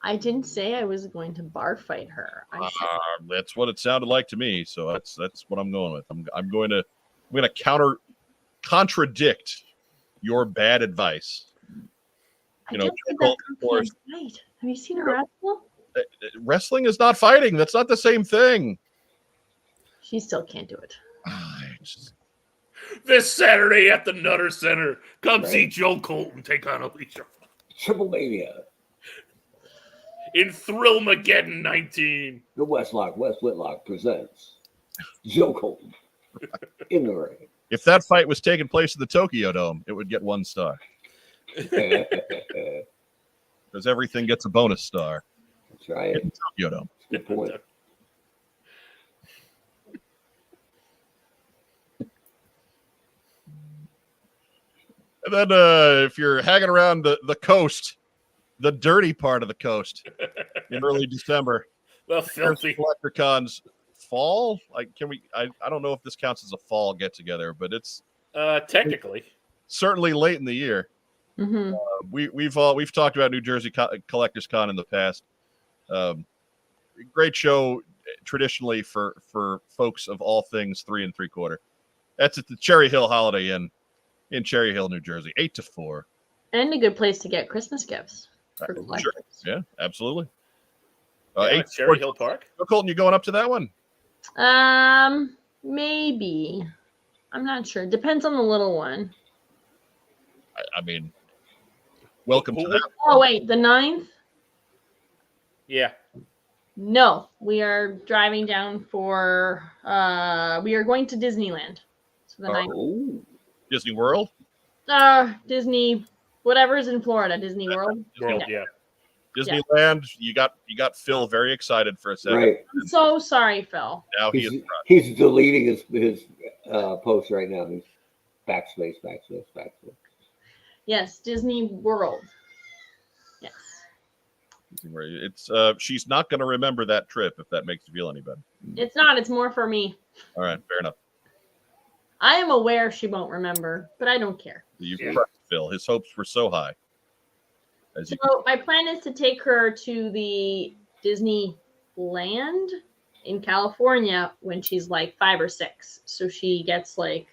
I didn't say I was going to bar fight her. I said That's what it sounded like to me. So that's what I'm going with. I'm going to contradict your bad advice. I You know, just said Joe that Colton, girl can't fight. Have you seen her wrestle? Wrestling is not fighting. That's not the same thing. She still can't do it. This Saturday at the Nutter Center, come Right. see Joe Colton take on Alicia Triple Mania. in Thrillmageddon 19. The West Whitlock presents Joe Colton in the ring. If that fight was taking place in the Tokyo Dome, it would get 1 star That's because everything gets a bonus star right. in the Tokyo Dome. Good point. And then if you're hanging around the coast, the dirty part of the coast in early December, The filthy. Collector Con's fall. I don't know if this counts as a fall get together, but it's Technically. certainly late in the year. Mm-hmm. We've talked about New Jersey Collectors Con in the past. Great show traditionally for folks of all things 3 3/4. That's at the Cherry Hill Holiday Inn in Cherry Hill, New Jersey, 8 to 4. And a good place to get Christmas gifts for Sure. collectors. Yeah, absolutely. Yeah, 8 at Cherry Hill Park. Colton, you going up to that one? Maybe. I'm not sure. Depends on the little one. I mean, welcome to that. Oh wait, the 9th? Yeah. No, we are driving down for. We are going to Disneyland. So the 9th. Oh, Disney World. Disney, whatever's in Florida, Disney World. World, yeah. Disneyland. You got Phil very excited for a second. right. I'm so sorry, Phil. Now he is. He's deleting his post right now. He's backspace. Yes, Disney World. Yes. It's she's not going to remember that trip if that makes you feel any better. It's not. It's more for me. All right, fair enough. I am aware she won't remember, but I don't care. You Yeah. pressed Phil. His hopes were so high. As you So my plan is to take her to the Disneyland in California when she's like 5 or 6, so she gets like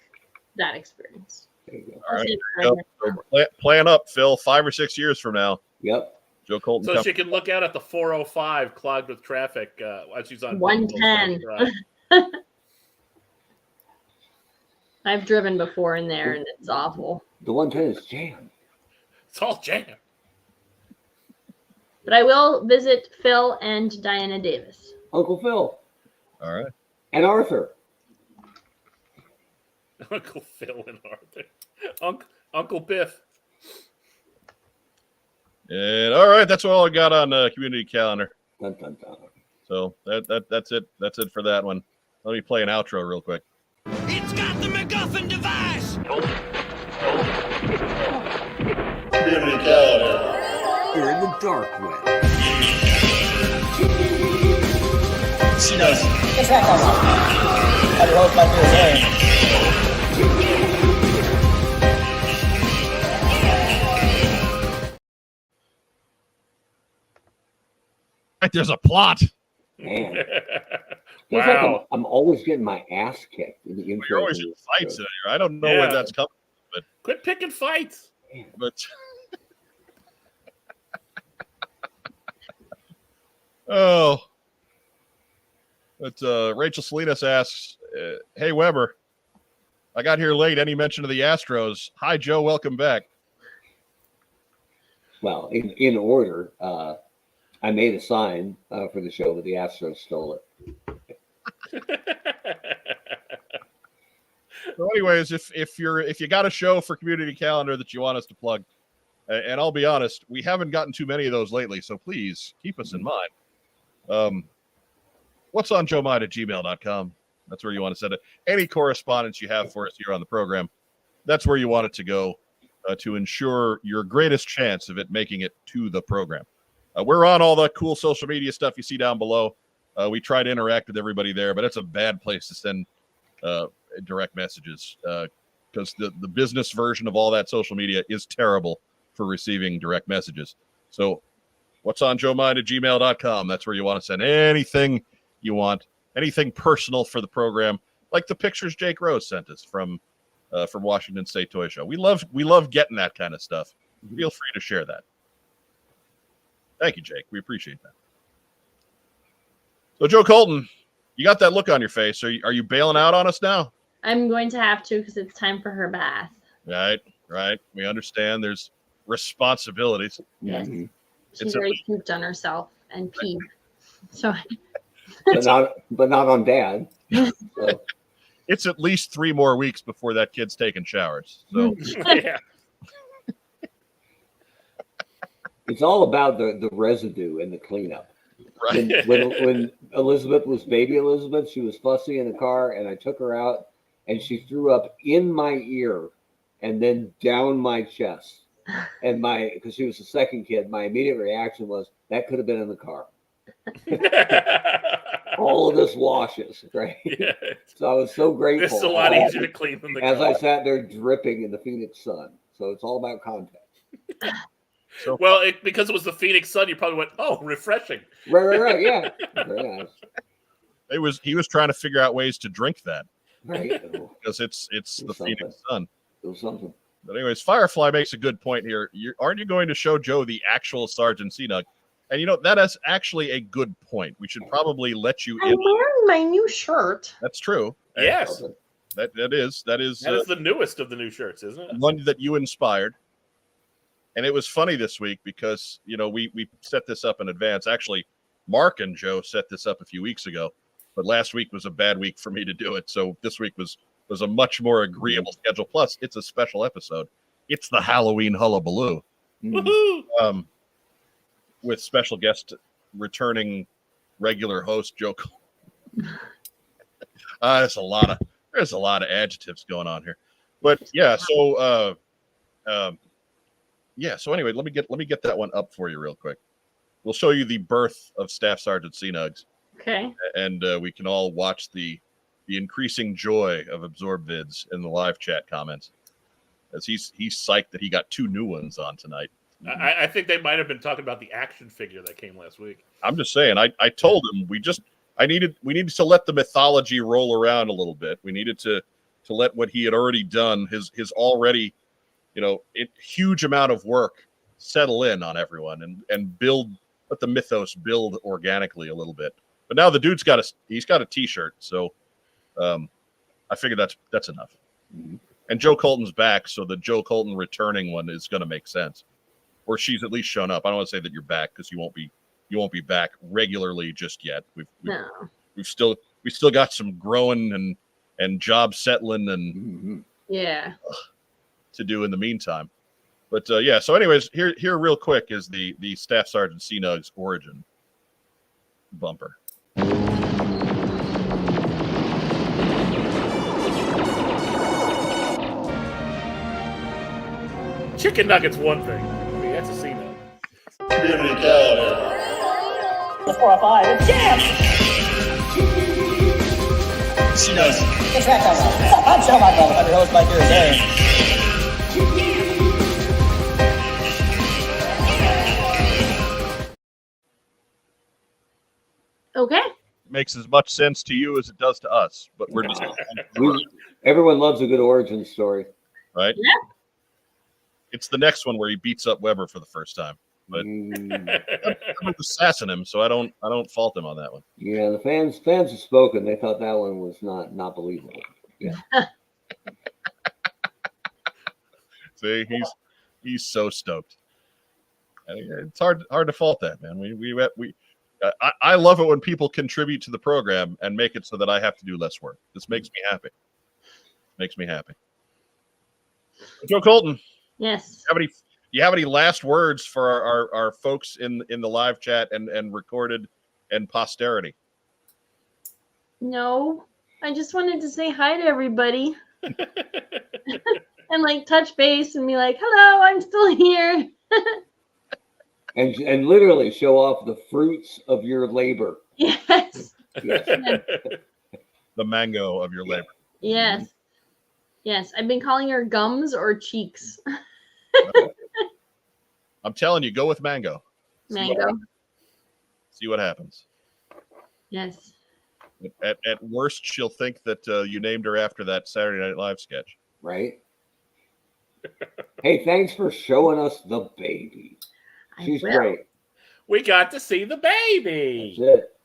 that experience. There you go. All right, I'll take her go. there. So plan up, Phil. 5 or 6 years from now, Yep. Joe Colton. So comes- she can look out at the 405 clogged with traffic while she's on 110. I've driven before in there and it's awful. The 110 is jammed. It's all jam. But I will visit Phil and Diana Davis. Uncle Phil All right. and Arthur. Uncle Phil and Arthur. Uncle Biff. And all right, that's all I got on community calendar. Dun, dun, dun. So that's it. That's it for that one. Let me play an outro real quick. It's got the MacGuffin device. Community calendar. You're in the dark web. She knows. It's that one. I hope my dear Right, there's a plot. Man. Feels like Wow. I'm always getting my ass kicked in the intro. You're always to in this fights show. in here. I don't know Yeah. where that's coming Quit picking fights. but oh, but Rachel Salinas asks, "Hey Weber, I got here late. Any mention of the Astros? Hi Joe, welcome back." Well, in order, I made a sign for the show, but the Astros stole it. So, anyways, if you got a show for community calendar that you want us to plug, and I'll be honest, we haven't gotten too many of those lately, so please keep us in mind. What's on joemind@gmail.com. That's where you want to send it. Any correspondence you have for us here on the program, that's where you want it to go to ensure your greatest chance of it making it to the program. We're on all the cool social media stuff you see down below. We try to interact with everybody there, but it's a bad place to send direct messages because the business version of all that social media is terrible for receiving direct messages. So what's on joemind@gmail.com. That's where you want to send anything you want, anything personal for the program, like the pictures Jake Rose sent us from Washington State Toy Show. We love getting that kind of stuff. Feel free to share that. Thank you, Jake. We appreciate that. So, Joe Colton, you got that look on your face. Are you bailing out on us now? I'm going to have to because it's time for her bath. Right. We understand there's responsibilities. Yes. Mhm. She's It's already pooped on herself and peed. So But not on Dad. So, It's at least 3 more weeks before that kid's taking showers. So, Yeah. it's all about the residue and the cleanup. right. When Elizabeth was baby Elizabeth, she was fussy in the car, and I took her out, and she threw up in my ear, and then down my chest. And because she was the second kid, my immediate reaction was that could have been in the car. All of this washes, right? Yeah. So I was so grateful. This is a lot easier to clean than the As I car. sat there dripping in the Phoenix sun. So it's all about context. Well, because it was the Phoenix Sun, you probably went, "Oh, refreshing." Right. Yeah. Very nice. He was trying to figure out ways to drink that Right. because it's the Something. Phoenix Sun. It was something. But anyways, Firefly makes a good point here. Aren't you going to show Joe the actual Sergeant Seanug? And that is actually a good point. We should probably let you I'm in. wearing my new shirt. That's true. Yes, That is that is the newest of the new shirts, isn't it? one that you inspired. And it was funny this week because we set this up in advance. Actually, Mark and Joe set this up a few weeks ago, but last week was a bad week for me to do it. So this week was a much more agreeable schedule. Plus, it's a special episode. It's the Halloween Hullabaloo. Woohoo! With special guest returning regular host Joe. There's a lot of adjectives going on here, but yeah. So So anyway, let me get that one up for you real quick. We'll show you the birth of Staff Sergeant Seanugs, Okay. and we can all watch the increasing joy of Absorb Vids in the live chat comments, as he's psyched that he got 2 new ones on tonight. I think they might have been talking about the action figure that came last week. I'm just saying. I told him we needed to let the mythology roll around a little bit. We needed to let what he had already done, his already, huge amount of work settle in on everyone and let the mythos build organically a little bit. But now the dude's got a t-shirt, so I figured that's enough. Mhm. And Joe Colton's back, so the Joe Colton returning one is going to make sense. Or she's at least shown up. I don't want to say that you're back because you won't be back regularly just yet. No. We've still got some growing job settling and Mhm. to do in the meantime. But yeah, so anyways, here real quick is the Staff Sergeant Cnug's origin bumper. Chicken nuggets, one thing. I mean, that's a C note. Community calendar. The 405. Jam! She knows. It's that time. What's up? I'm Joe Michael. I'm your host, Mike Aaron. Okay. Makes as much sense to you as it does to us, but we're just Everyone loves a good origin story. right. Yeah. It's the next one where he beats up Weber for the first time, but Mm, I'm assassin him, so I don't fault him on that one. yeah, the fans have spoken. They thought that one was not believable. Yeah. See, he's so stoked. It's hard to fault that, man. I love it when people contribute to the program and make it so that I have to do less work. This makes me happy. Joe Colton, Yes. do you have any last words for our folks in the live chat and recorded and posterity? No. I just wanted to say hi to everybody and like touch base and be like, hello, I'm still here. And literally show off the fruits of your labor. Yes. Yes. The mango of your labor. Yes. Yes. I've been calling her gums or cheeks. I'm telling you, go with mango. Mango. See what happens. Yes. At worst, she'll think that you named her after that Saturday Night Live sketch. Right? Hey, thanks for showing us the baby. I She's will. great. We got to see the baby. That's it.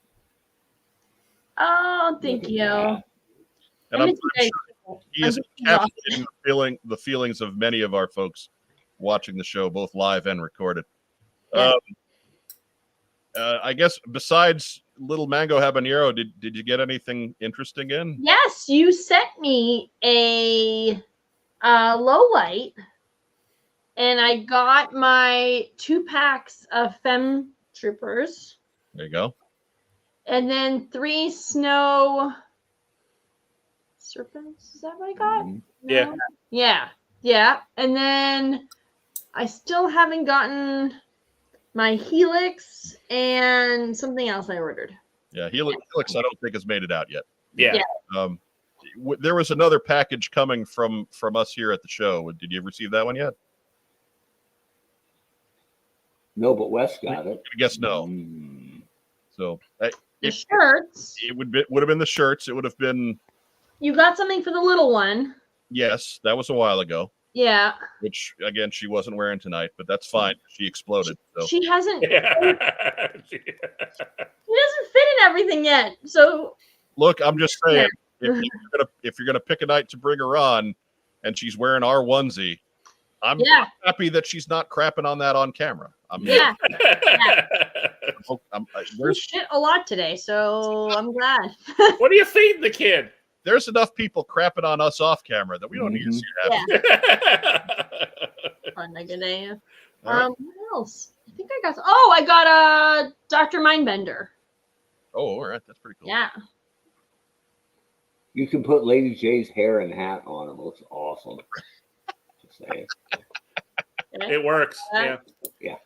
Oh, thank Look at you. that. And I I'm miss you guys. he I'm is just encapsulating the feelings of many of our folks watching the show, both live and recorded. Yeah. I guess besides Little Mango Habanero, did you get anything interesting in? Yes, you sent me a low light, and I got my 2 packs of Fem Troopers, There you go. and then 3 snow serpents. Is that what I got? Mhm. Yeah. No? Yeah. And then I still haven't gotten my Helix and something else I ordered. Yeah, Helix I don't think has made it out yet. Yeah. Yeah. There was another package coming from us here at the show. Did you receive that one yet? No, but Wes got it. I guess no. Mm. So The shirts. it would have been the shirts. It would have been You got something for the little one. yes. That was a while ago. Yeah. Which again she wasn't wearing tonight, but that's fine. She exploded. So She hasn't. Yeah. She doesn't fit in everything yet. So look, I'm just saying, if you're gonna pick a night to bring her on, and she's wearing our onesie, I'm yeah. happy that she's not crapping on that on camera. Yeah. She There's shit a lot today, so I'm glad. What are you feeding the kid? there's enough people crapping on us off camera that we don't need to see it happen. Fun like a day. All right. What else? I think I got a Dr. Mindbender. Oh, all right, that's pretty cool. Yeah. You can put Lady J's hair and hat on. It looks awesome. Just saying. It works. Yeah.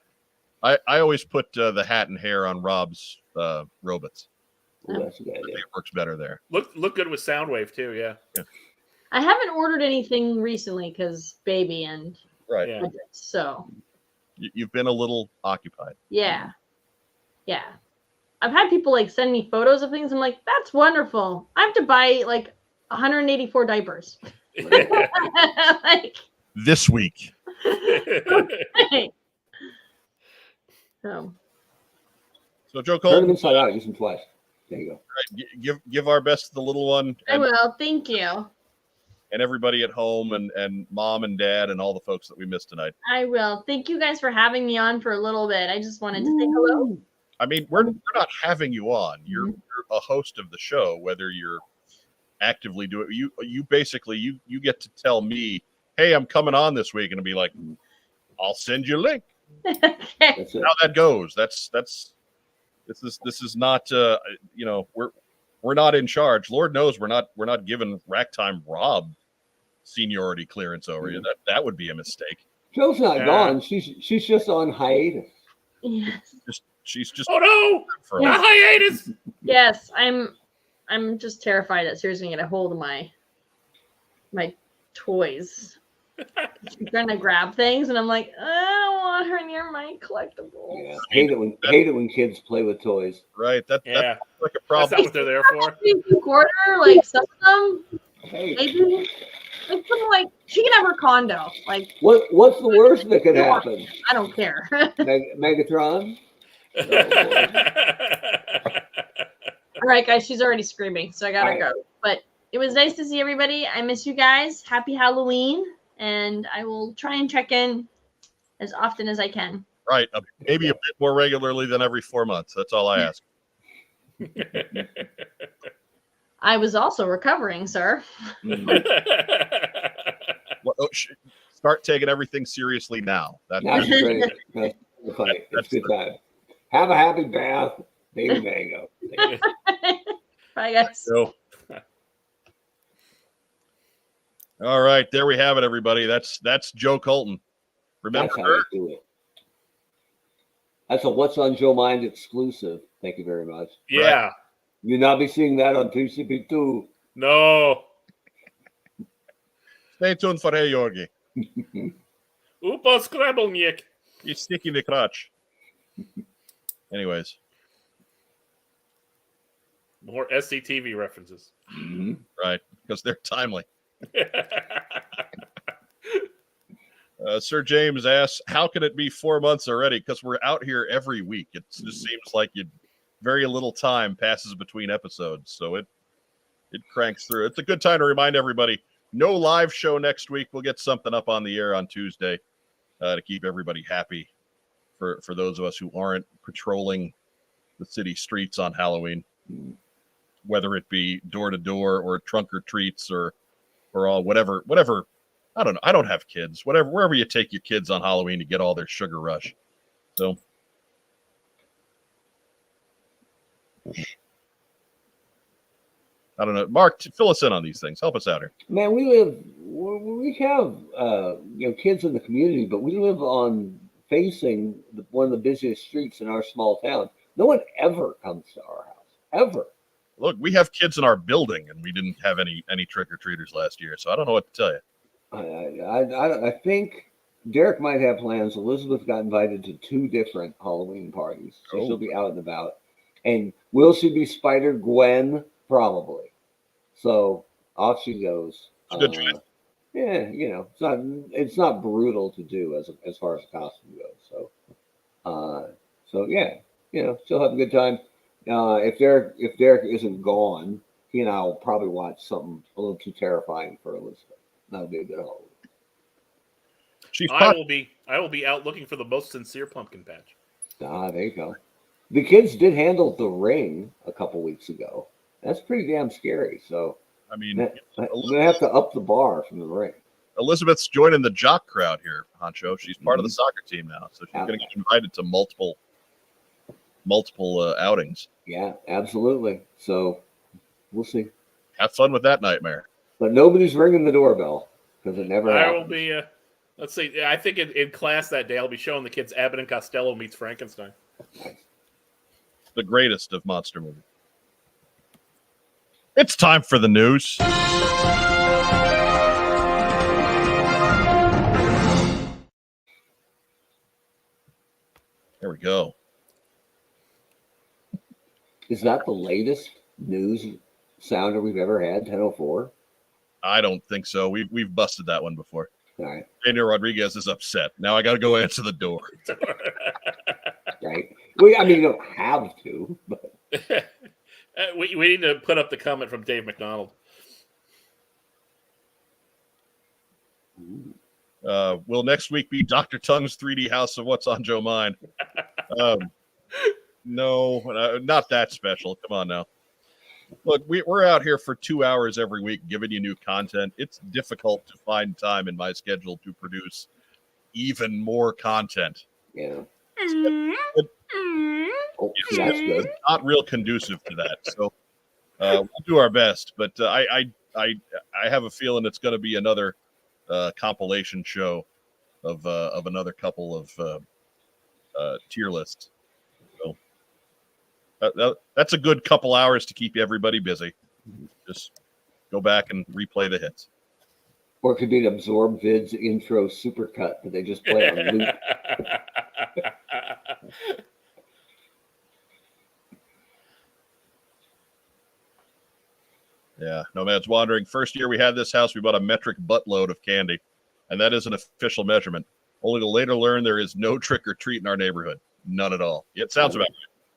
I always put the hat and hair on Rob's robots. Ooh, that's a good I think idea. it works better there. Look good with Soundwave too. Yeah. I haven't ordered anything recently because baby and Right. Yeah. so You've been a little occupied. yeah. I've had people like send me photos of things. I'm like, that's wonderful. I have to buy like 184 diapers. Like, This week. hey. So So Joe Turn them Cole, inside out. Use them twice. There you go. give our best to the little one I will. Thank you. and everybody at home and mom and dad and all the folks that we missed tonight. I will. Thank you guys for having me on for a little bit. I just wanted to say hello. I mean, we're not having you on. You're a host of the show, whether you're actively do it. You basically you get to tell me, hey, I'm coming on this week, and it'll be like, I'll send you a link. Okay. That's it. How that goes. This is not we're not in charge. Lord knows we're not giving Rack Time Rob seniority clearance over you. That would be a mistake. Joe's not Yeah. gone. She's just on hiatus. Yes. She's just Oh no! for Not hiatus. Yes, I'm just terrified that Sarah's gonna get a hold of my toys. She's gonna grab things, and I'm like, I don't want her near my collectibles. Yeah. Hate it when kids play with toys. right. That's Yeah, like a that's problem. not what they're there for. Quarter, like some of them, Hey, maybe. Like some, like she can have her condo. Like what's the worst that could happen? I don't care. Megatron? All right, guys, she's already screaming, so I gotta All go. But it was nice to see everybody. I miss you guys. Happy Halloween, and I will try and check in as often as I can. Right. Maybe a bit more regularly than every 4 months. That's all I ask. I was also recovering, sir. Start taking everything seriously now. That's great. That's funny. That's good time. Have a happy bath, David Mango. Bye, guys. So, all right, there we have it, everybody. That's Joe Colton. Remember That's how her? you do it. That's a What's on Joe Mind exclusive. Thank you very much. Yeah. You'll not be seeing that on TCP2. No. Stay tuned for Hey Yorgi. Upa Scrabbleniek. You sticky the crotch. Anyways, More SCTV references. Mhm. right, because they're timely. Sir James asks, how can it be 4 months already? Because we're out here every week. It just seems like very little time passes between episodes. So it cranks through. It's a good time to remind everybody, no live show next week. We'll get something up on the air on Tuesday to keep everybody happy for those of us who aren't patrolling the city streets on Halloween, whether it be door to door or trunk or treats or all whatever. I don't know. I don't have kids. Wherever you take your kids on Halloween to get all their sugar rush. So I don't know. Mark, fill us in on these things. Help us out here. Man, we have kids in the community, but we live facing one of the busiest streets in our small town. No one ever comes to our house, ever. Look, we have kids in our building, and we didn't have any trick or treaters last year, so I don't know what to tell you. I think Derek might have plans. Elizabeth got invited to 2 different Halloween parties, so she'll be out and about. And will she be Spider Gwen? Probably. So off she goes. It's a good choice. Yeah, it's not brutal to do as far as the costume goes. So yeah, she'll have a good time. If Derek isn't gone, he and I will probably watch something a little too terrifying for Elizabeth. That'll be a good Halloween. I will be out looking for the most sincere pumpkin patch. There you go. The kids did handle The Ring a couple weeks ago. That's pretty damn scary. So I mean, I'm gonna have to up the bar from The Ring. Elizabeth's joining the jock crowd here, Honcho. She's part of the soccer team now, so she's going to get invited to multiple outings. Yeah, absolutely. So we'll see. Have fun with that nightmare. But nobody's ringing the doorbell because it never I happens. will be. Let's see. I think in class that day I'll be showing the kids Abbott and Costello meets Frankenstein. The greatest of monster movies. It's time for the news. There we go. Is that the latest news sounder we've ever had? 10:04. I don't think so. We've busted that one before. All right. Daniel Rodriguez is upset. Now I got to go answer the door. Right. You don't have to, but we need to put up the comment from Dave McDonald. Will next week be Dr. Tongue's 3D House of What's on Joe Mind? No, not that special. Come on now. Look, we're out here for 2 hours every week giving you new content. It's difficult to find time in my schedule to produce even more content. Yeah. But Oh, that's good. not real conducive to that. So we'll do our best. But I have a feeling it's going to be another compilation show of another couple of tier lists. So that's a good couple hours to keep everybody busy. Just go back and replay the hits. Or it could be an Absorb Vids intro supercut that they just play on loop. Yeah, Nomad's wandering. First year we had this house, we bought a metric buttload of candy, and that is an official measurement. Only to later learn there is no trick or treat in our neighborhood. None at all. It sounds about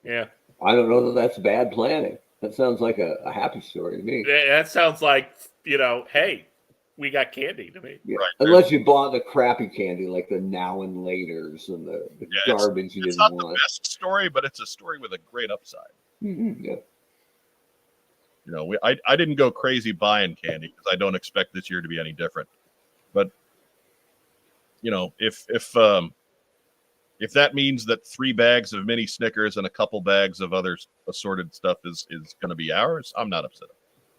right. Yeah. I don't know that that's bad planning. That sounds like a happy story to me. That sounds like, hey, we got candy to me. Yeah. Right. Unless you bought the crappy candy like the now and laters and the garbage you it's didn't not the want. best story, but it's a story with a great upside. Mm-hmm. Yeah. You know, I didn't go crazy buying candy because I don't expect this year to be any different. But you know, if that means that 3 bags of mini Snickers and a couple bags of other assorted stuff is going to be ours, I'm not upset.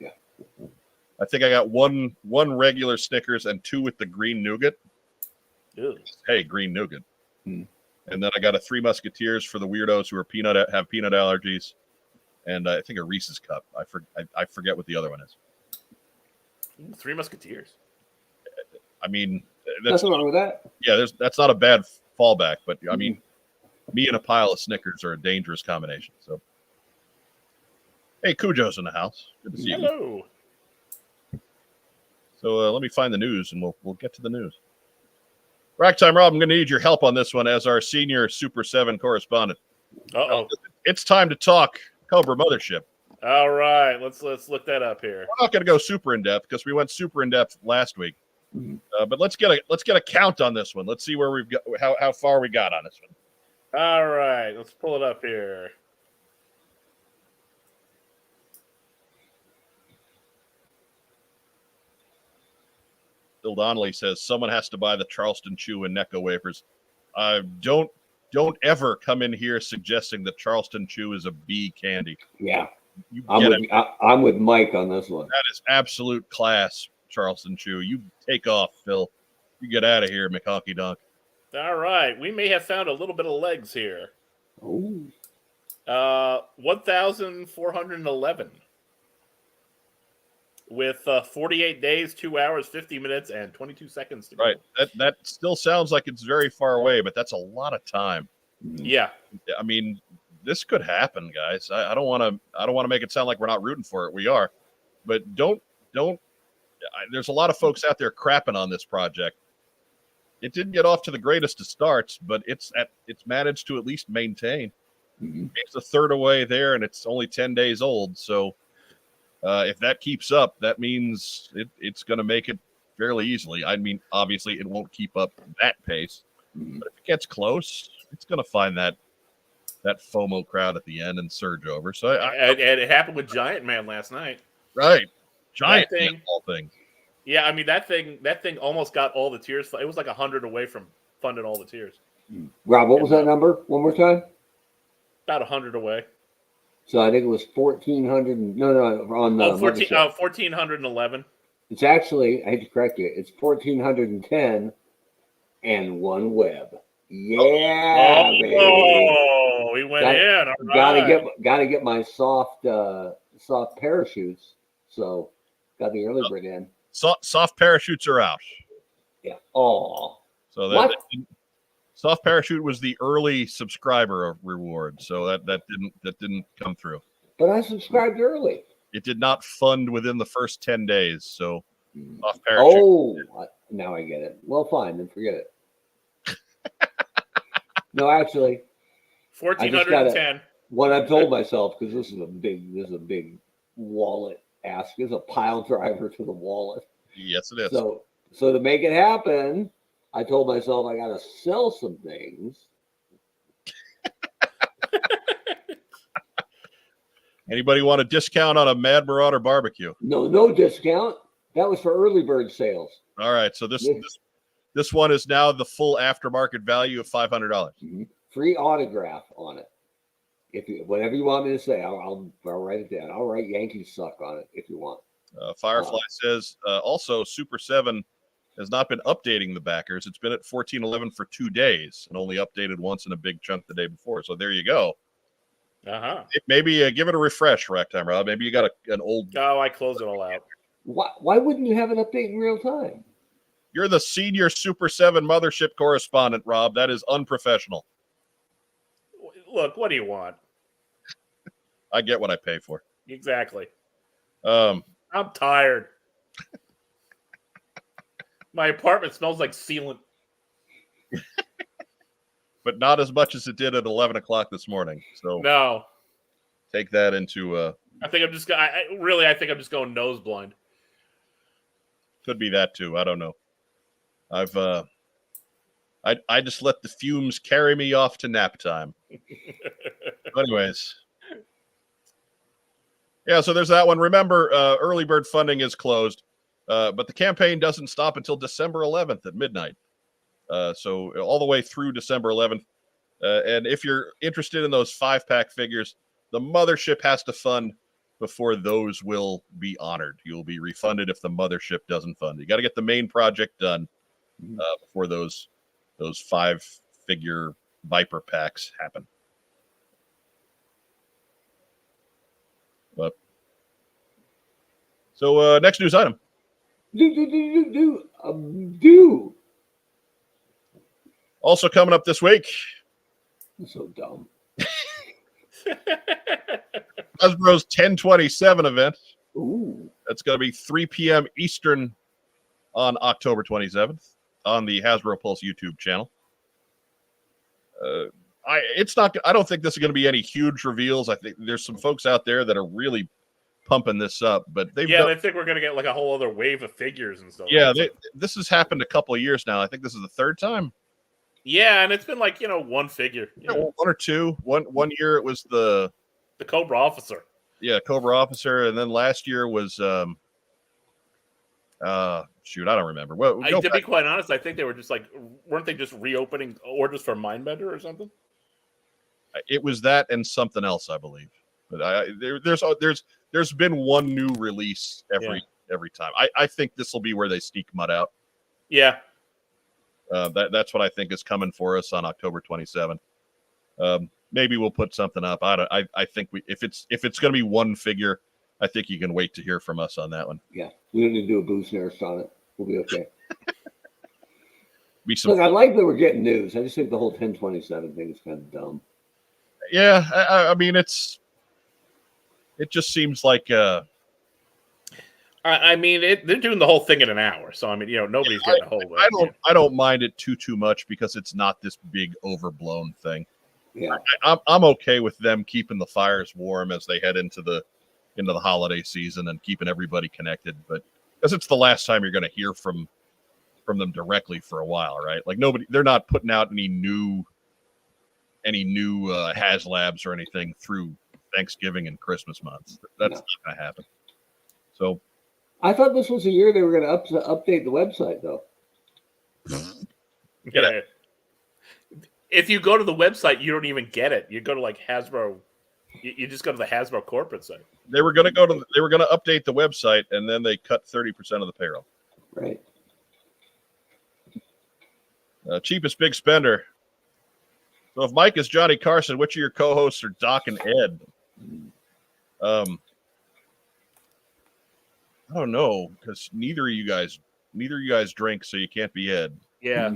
Yeah. I think I got one regular Snickers and 2 with the green nougat. Ew. Hey, green nougat. Hmm. And then I got a 3 Musketeers for the weirdos who are have peanut allergies, and I think a Reese's cup. I forget what the other one is. 3 Musketeers. I mean, that's Nothing wrong with that. yeah. That's not a bad fallback, but I mean, me and a pile of Snickers are a dangerous combination. So, hey, Cujo's in the house. Good to see you. Hello. So let me find the news, and we'll get to the news. Ragtime Rob, I'm going to need your help on this one as our senior Super 7 correspondent. Uh-oh. It's time to talk Cobra Mothership. All right. Let's look that up here. We're not going to go super in depth because we went super in depth last week. But let's get a count on this one. Let's see where we've got how far we got on this one. All right. Let's pull it up here. Bill Donnelly says someone has to buy the Charleston Chew and Necco wafers. Don't ever come in here suggesting that Charleston Chew is a B candy. Yeah. You I'm get with, it. I'm with Mike on this one. That is absolute class, Charleston Chew. You take off, Phil. You get out of here, McHonky Donk. All right. We may have found a little bit of legs here. Oh. 1,411. With 48 days, 2 hours, 50 minutes, and 22 seconds to go. Right. That still sounds like it's very far away, but that's a lot of time. Yeah. I mean, this could happen, guys. I don't want to make it sound like we're not rooting for it. We are, but don't. There's a lot of folks out there crapping on this project. It didn't get off to the greatest of starts, but it's managed to at least maintain. It's a third away there, and it's only 10 days old. So if that keeps up, that means it's going to make it fairly easily. I mean, obviously, it won't keep up that pace, but if it gets close, it's going to find that FOMO crowd at the end and surge over. So and it happened with Giant Man last night. right, Giant That thing- Man, all things. Yeah, I mean that thing almost got all the tiers. It was like 100 away from funding all the tiers. Rob, what was that number? One more time. About 100 away. So I think it was 1,400. No, on the 1,411. It's actually, I hate to correct you, it's 1,410 and one web. Yeah, baby. Oh, we went in. All right. Gotta get my soft parachutes. So got the early bird in. Soft parachutes are out. Yeah. Oh. So What? Soft parachute was the early subscriber reward. So that didn't come through. But I subscribed early. It did not fund within the first 10 days. So soft parachute. Oh, now I get it. Well, fine, then forget it. No, actually, 1,410. what I've told myself, because this is a big wallet ask, is a pile driver to the wallet. Yes, it is. So to make it happen, I told myself I got to sell some things. Anybody want a discount on a Mad Marauder barbecue? No discount. That was for early bird sales. All right, so this one is now the full aftermarket value of $500. Mhm. Free autograph on it. If you, whatever you want me to say, I'll write it down. I'll write Yankees suck on it if you want. Firefly says also Super 7 has not been updating the backers. It's been at 1411 for 2 days and only updated once in a big chunk the day before. So there you go. Maybe give it a refresh, Rack Time, Rob. Maybe you got an old. Oh, I closed it all out. Why wouldn't you have an update in real time? You're the senior Super 7 mothership correspondent, Rob. That is unprofessional. Look, what do you want? I get what I pay for. Exactly. I'm tired. My apartment smells like sealant. But not as much as it did at 11 o'clock this morning. So no, take that into. I think I'm just. I think I'm just going nose blind. Could be that too. I don't know. I just let the fumes carry me off to nap time. Anyways. Yeah, so there's that one. Remember, early bird funding is closed, but the campaign doesn't stop until December 11th at midnight. So all the way through December 11th. And if you're interested in those 5-pack figures, the mothership has to fund before those will be honored. You'll be refunded if the mothership doesn't fund. You got to get the main project done before those 5-figure Viper packs happen. But so next news item. Do. Also coming up this week. I'm so dumb. Hasbro's 1027 event. Ooh. That's going to be 3 p.m. Eastern on October 27th on the Hasbro Pulse YouTube channel. I don't think this is going to be any huge reveals. I think there's some folks out there that are really pumping this up, but they think we're going to get like a whole other wave of figures and stuff. Yeah, this has happened a couple of years now. I think this is the third time. Yeah, and it's been like, one figure. One or two. One year it was the Cobra Officer. Yeah, Cobra Officer, and then last year was shoot, I don't remember. Well, to be quite honest, I think they were just like, weren't they just reopening orders for Mindbender or something? It was that and something else, I believe. But there's been one new release every time. I think this will be where they sneak Mud out. Yeah. That's what I think is coming for us on October 27th. Maybe we'll put something up. I think if it's going to be one figure, I think you can wait to hear from us on that one. Yeah, we don't need to do a boost nurse on it. We'll be okay. Look, I like that we're getting news. I just think the whole 1027 thing is kind of dumb. Yeah, I mean it just seems like I mean, they're doing the whole thing in an hour, so I mean, nobody's getting a hold of it. I don't mind it too much because it's not this big overblown thing. Yeah, I'm okay with them keeping the fires warm as they head into the holiday season and keeping everybody connected. But because it's the last time you're going to hear from them directly for a while, right? Like they're not putting out any new HasLabs or anything through Thanksgiving and Christmas months. That's not going to happen. So I thought this was the year they were going to update the website, though. Yeah. If you go to the website, you don't even get it. You go to like Hasbro. You just go to the Hasbro corporate site. They were going to update the website, and then they cut 30% of the payroll. Right. Cheapest big spender. So if Mike is Johnny Carson, which of your co-hosts are Doc and Ed? I don't know, because neither of you guys drink, so you can't be Ed. Yeah.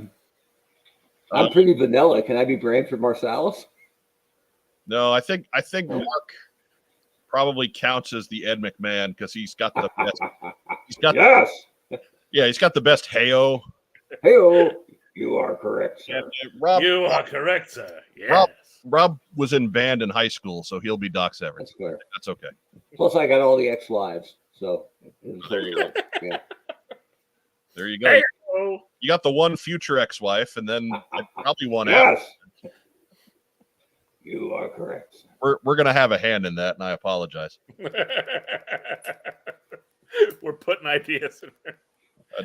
I'm pretty vanilla. Can I be Branford Marsalis? No, I think Mark probably counts as the Ed McMahon because he's got the best. Yes. He's got the best Heyo. Heyo, you are correct, sir. Rob, you are correct, sir. Yes. Rob was in band in high school, so he'll be Doc Severn. That's clear. That's okay. Plus, I got all the ex-wives, so there you go. Yeah. There you go. Hey-o. You got the one future ex-wife, and then probably one yes. after. You are correct, sir. we're gonna have a hand in that, and I apologize. We're putting ideas in there.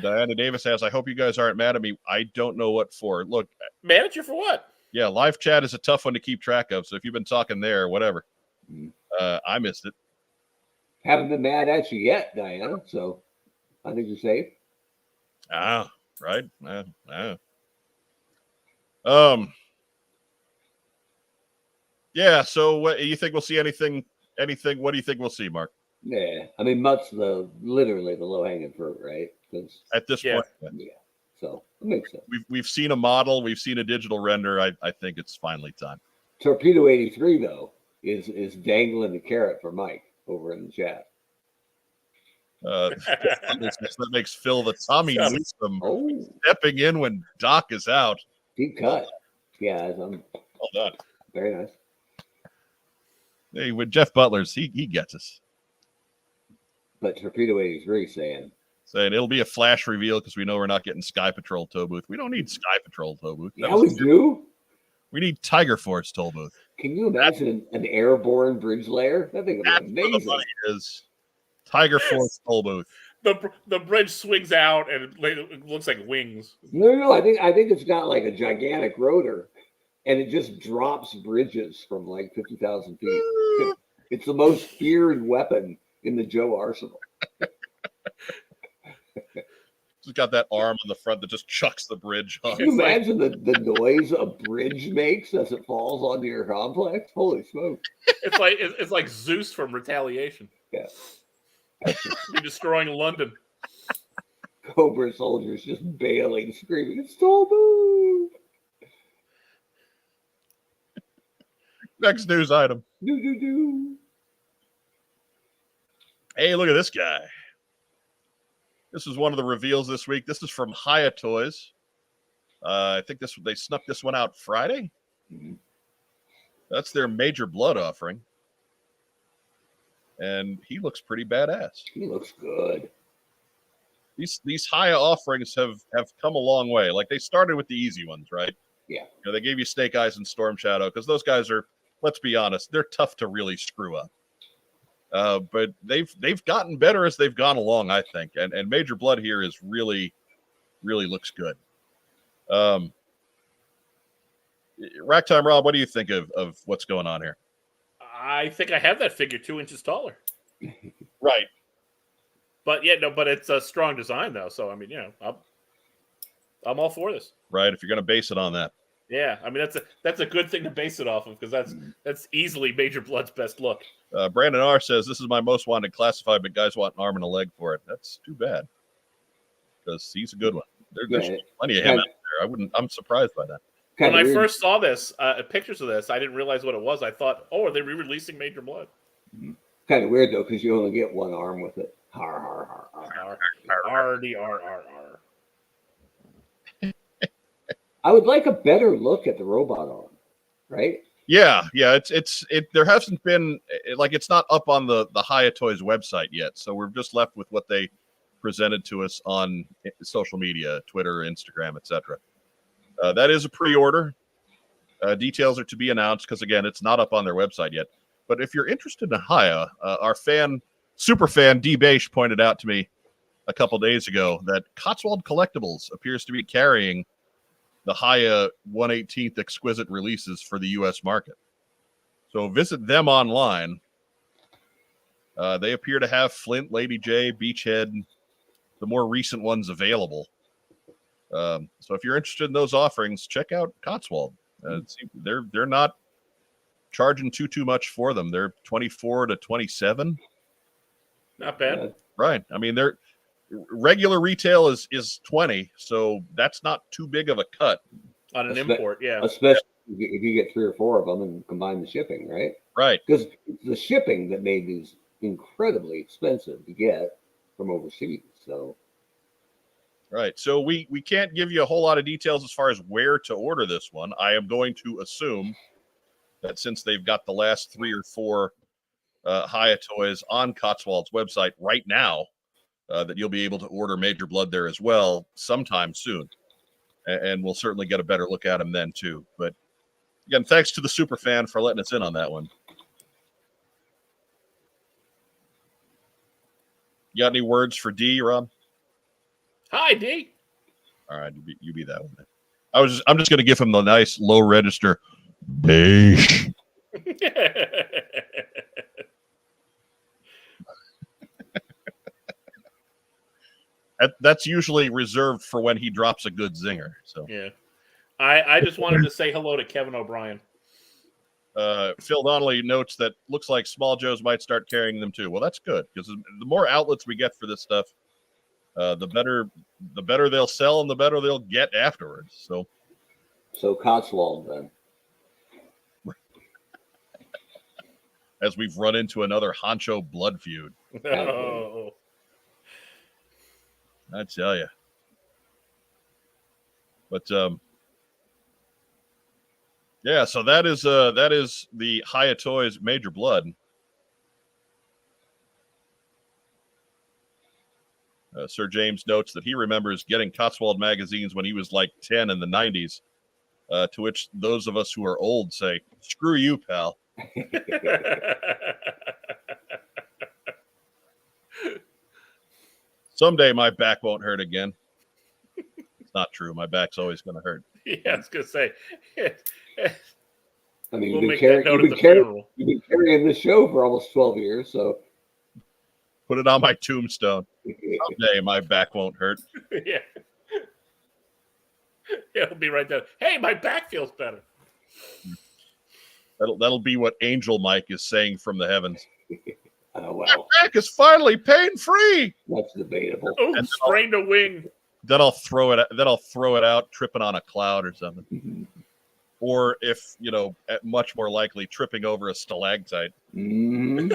Diana Davis says, I hope you guys aren't mad at me. I don't know what for. Look, Manager for what? yeah, live chat is a tough one to keep track of. So if you've been talking there, whatever, I missed it. Haven't been mad at you yet, Diana. So I think you're safe. Ah, right. Yeah. So what you think we'll see? Anything? What do you think we'll see, Mark? Yeah, I mean, Mutt's literally the low hanging fruit, right? Because At this Yeah. point, yeah, so it makes sense. we've seen a model, we've seen a digital render. I think it's finally time. Torpedo 83 though is dangling the carrot for Mike over in the chat. That makes Phil the Tommy Newsom Oh, stepping in when Doc is out. deep cut. Yeah, Well done. very nice. Hey, with Jeff Butler's, he gets us. But Torpedo 83 saying It'll be a flash reveal because we know we're not getting Sky Patrol tow booth. We don't need Sky Patrol tow booth. yeah, we do. We need Tiger Force tow booth. Can you imagine an airborne bridge layer? That thing would That's be where the amazing. money is. Tiger Force tow booth. The bridge swings out and it looks like wings. No, I think it's got like a gigantic rotor, and it just drops bridges from like 50,000 feet. It's the most feared weapon in the Joe arsenal. It's got that arm on the front that just chucks the bridge off. Can you imagine the noise a bridge makes as it falls onto your complex? Holy smoke! It's like Zeus from Retaliation. Yeah. You're destroying London. Cobra soldiers just bailing, screaming, "It's toll booth!" Next news item. Do. Hey, look at this guy. This is one of the reveals this week. This is from Haya Toys. I think they snuck this one out Friday. Mhm. That's their Major Blood offering. And he looks pretty badass. He looks good. These Haya offerings have come a long way. Like they started with the easy ones, right? Yeah. They gave you Snake Eyes and Storm Shadow because those guys are, let's be honest, they're tough to really screw up. But they've gotten better as they've gone along, I think. And Major Blood here is really looks good. Racktime Rob, what do you think of what's going on here? I think I have that figure 2 inches taller. Right. But it's a strong design though. So I mean, I'm all for this. Right. If you're going to base it on that. Yeah, I mean that's a good thing to base it off of because that's easily Major Blood's best look. Brandon R says this is my most wanted classified, but guys want an arm and a leg for it. That's too bad because he's a good one. There's plenty of him out there. I'm surprised by that. When I first saw this pictures of this, I didn't realize what it was. I thought, oh, are they re-releasing Major Blood? Kind of weird though, because you only get one arm with it. Har har har har. R. I would like a better look at the robot arm, right? Yeah. It's there hasn't been it's not up on the Haya Toys website yet, so we're just left with what they presented to us on social media, Twitter, Instagram, etc. That is a pre-order. Details are to be announced because again, it's not up on their website yet. But if you're interested in Haya, our super fan D Bache pointed out to me a couple days ago that Cotswold Collectibles appears to be carrying the Haya 1/18th exquisite releases for the U.S. market. So visit them online. They appear to have Flint, Lady J, Beachhead, the more recent ones available. So if you're interested in those offerings, check out Cotswold. They're not charging too much for them. They're 24 to 27. Not bad. Right. I mean, they're regular retail is 20, so that's not too big of a cut On an import, yeah. Especially if you get 3 or 4 of them and combine the shipping, right? Right. Because it's the shipping that made these incredibly expensive to get from overseas. So Right. So we can't give you a whole lot of details as far as where to order this one. I am going to assume that since they've got the last 3 or 4 Haya Toys on Cotswold's website right now, that you'll be able to order Major Blood there as well sometime soon. And we'll certainly get a better look at them then too. But again, thanks to the super fan for letting us in on that one. You got any words for D, Rob? Hi, D. All right, you be that one. I'm just going to give him the nice low register. Beesh. That's usually reserved for when he drops a good zinger. So yeah, I just wanted to say hello to Kevin O'Brien. Phil Donnelly notes that looks like Small Joes might start carrying them too. Well, that's good because the more outlets we get for this stuff, the better they'll sell and the better they'll get afterwards. So Cotswold then. As we've run into another honcho blood feud. Oh. I tell you. But yeah, so that is the Hiya Toys Major Blood. Sir James notes that he remembers getting Cotswold magazines when he was like 10 in the 90s, to which those of us who are old say, screw you, pal. Someday my back won't hurt again. It's not true. My back's always going to hurt. Yeah, I was going to say. I mean, We'll you've make been, that note at the funeral. you've been carrying this show for almost 12 years, so. Put it on my tombstone. Someday my back won't hurt. Yeah. It'll be right there. Hey, my back feels better. That'll be what Angel Mike is saying from the heavens. Oh, well. My back is finally pain-free. That's debatable. Oh, sprained a wing. Then I'll throw it out, tripping on a cloud or something. Mm-hmm. Or if, much more likely, tripping over a stalactite. Mm-hmm.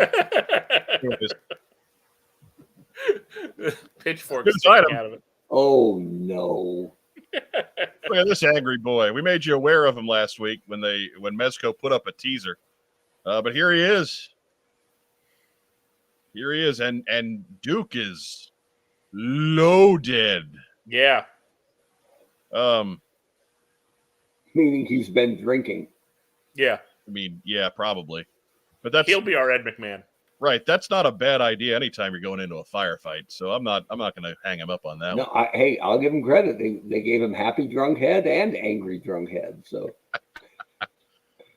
Pitchfork Good item. sticking out of it. Oh, no. Look at this angry boy. We made you aware of him last week when Mezco put up a teaser. But here he is. Here he is. And Duke is loaded. Yeah. Meaning he's been drinking. Yeah. I mean, yeah, probably. But He'll be our Ed McMahon. Right. That's not a bad idea anytime you're going into a firefight. So I'm not going to hang him up on that No, one. hey, I'll give him credit. They gave him happy drunk head and angry drunk head. So,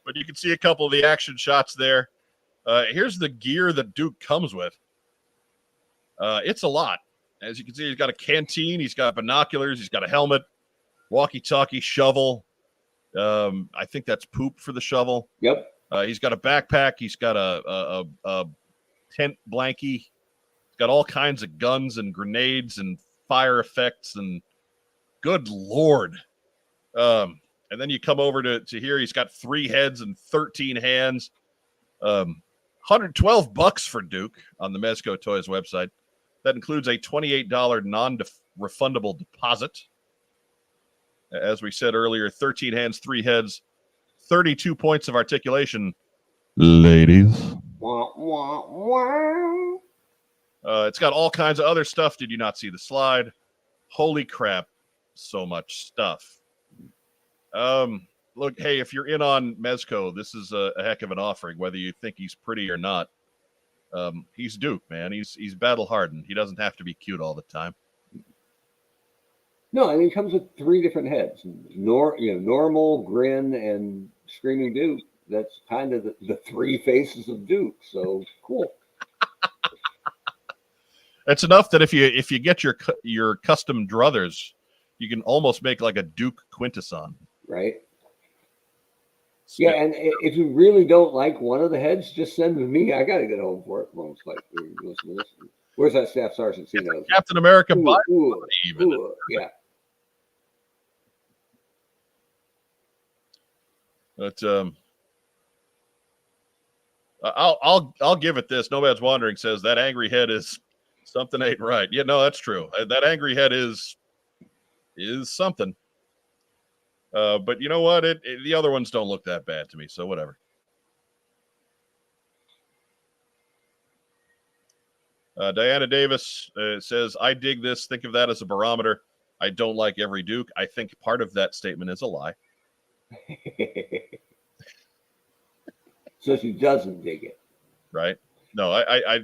But you can see a couple of the action shots there. Here's the gear that Duke comes with. It's a lot. As you can see, he's got a canteen, he's got binoculars, he's got a helmet, walkie-talkie, shovel. I think that's poop for the shovel. yep. He's got a backpack. He's got a tent blankie. He's got all kinds of guns and grenades and fire effects. And good Lord. And then you come over to here. He's got 3 heads and 13 hands. $112 for Duke on the Mezco Toys website. That includes a $28 non-refundable deposit. As we said earlier, 13 hands, 3 heads, 32 points of articulation. Ladies. Wah, wah, wah. It's got all kinds of other stuff. Did you not see the slide? Holy crap. So much stuff. Look, hey, if you're in on Mezco, this is a heck of an offering, whether you think he's pretty or not. He's Duke, man. He's battle hardened. He doesn't have to be cute all the time. No, I mean, it comes with 3 different heads. Normal, grin, and screaming Duke. That's kind of the 3 faces of Duke. So cool. It's enough that if you get your custom druthers, you can almost make like a Duke quintesson. Right. Yeah, and if you really don't like one of the heads, just send them to me. I got to get home for it. Well, it's like, listen. Where's that Staff Sergeant? He knows. Captain America Ooh, even. ooh, yeah. But I'll give it this. Nomad's Wandering says that angry head is something ain't right. Yeah, no, that's true. That angry head is something. But you know what? The other ones don't look that bad to me, so whatever. Diana Davis says, I dig this. Think of that as a barometer. I don't like every Duke. I think part of that statement is a lie. So she doesn't dig it. Right? No, I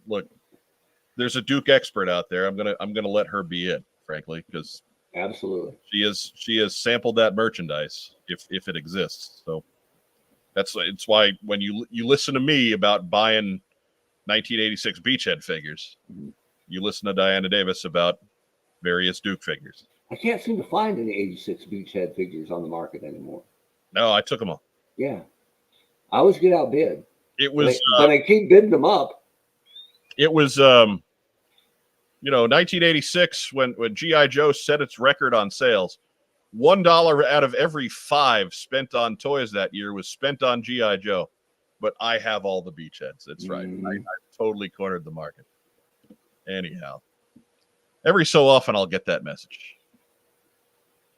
look. there's a Duke expert out there. I'm gonna let her be it, frankly, because Absolutely. she has sampled that merchandise if it exists. So it's why when you listen to me about buying 1986 Beachhead figures, you listen to Diana Davis about various Duke figures. I can't seem to find any 86 Beachhead figures on the market anymore. No, I took them all. Yeah. I always get outbid. It was But I keep bidding them up. it was 1986 when GI Joe set its record on sales. $1 out of every 5 spent on toys that year was spent on GI Joe. But I have all the Beachheads. That's right. I totally cornered the market. Anyhow, every so often I'll get that message.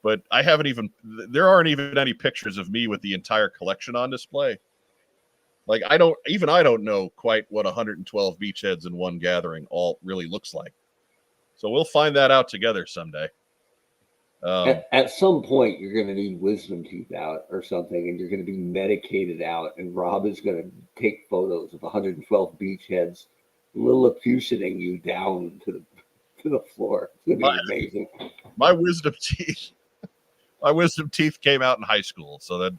But I haven't even, there aren't even any pictures of me with the entire collection on display. Like I don't know quite what 112 Beachheads in one gathering all really looks like. So we'll find that out together someday. At some point, you're going to need wisdom teeth out or something, and you're going to be medicated out, and Rob is going to take photos of 112 Beachheads, Lilliputianing you down to the floor. It's going to be amazing. My wisdom teeth came out in high school, so that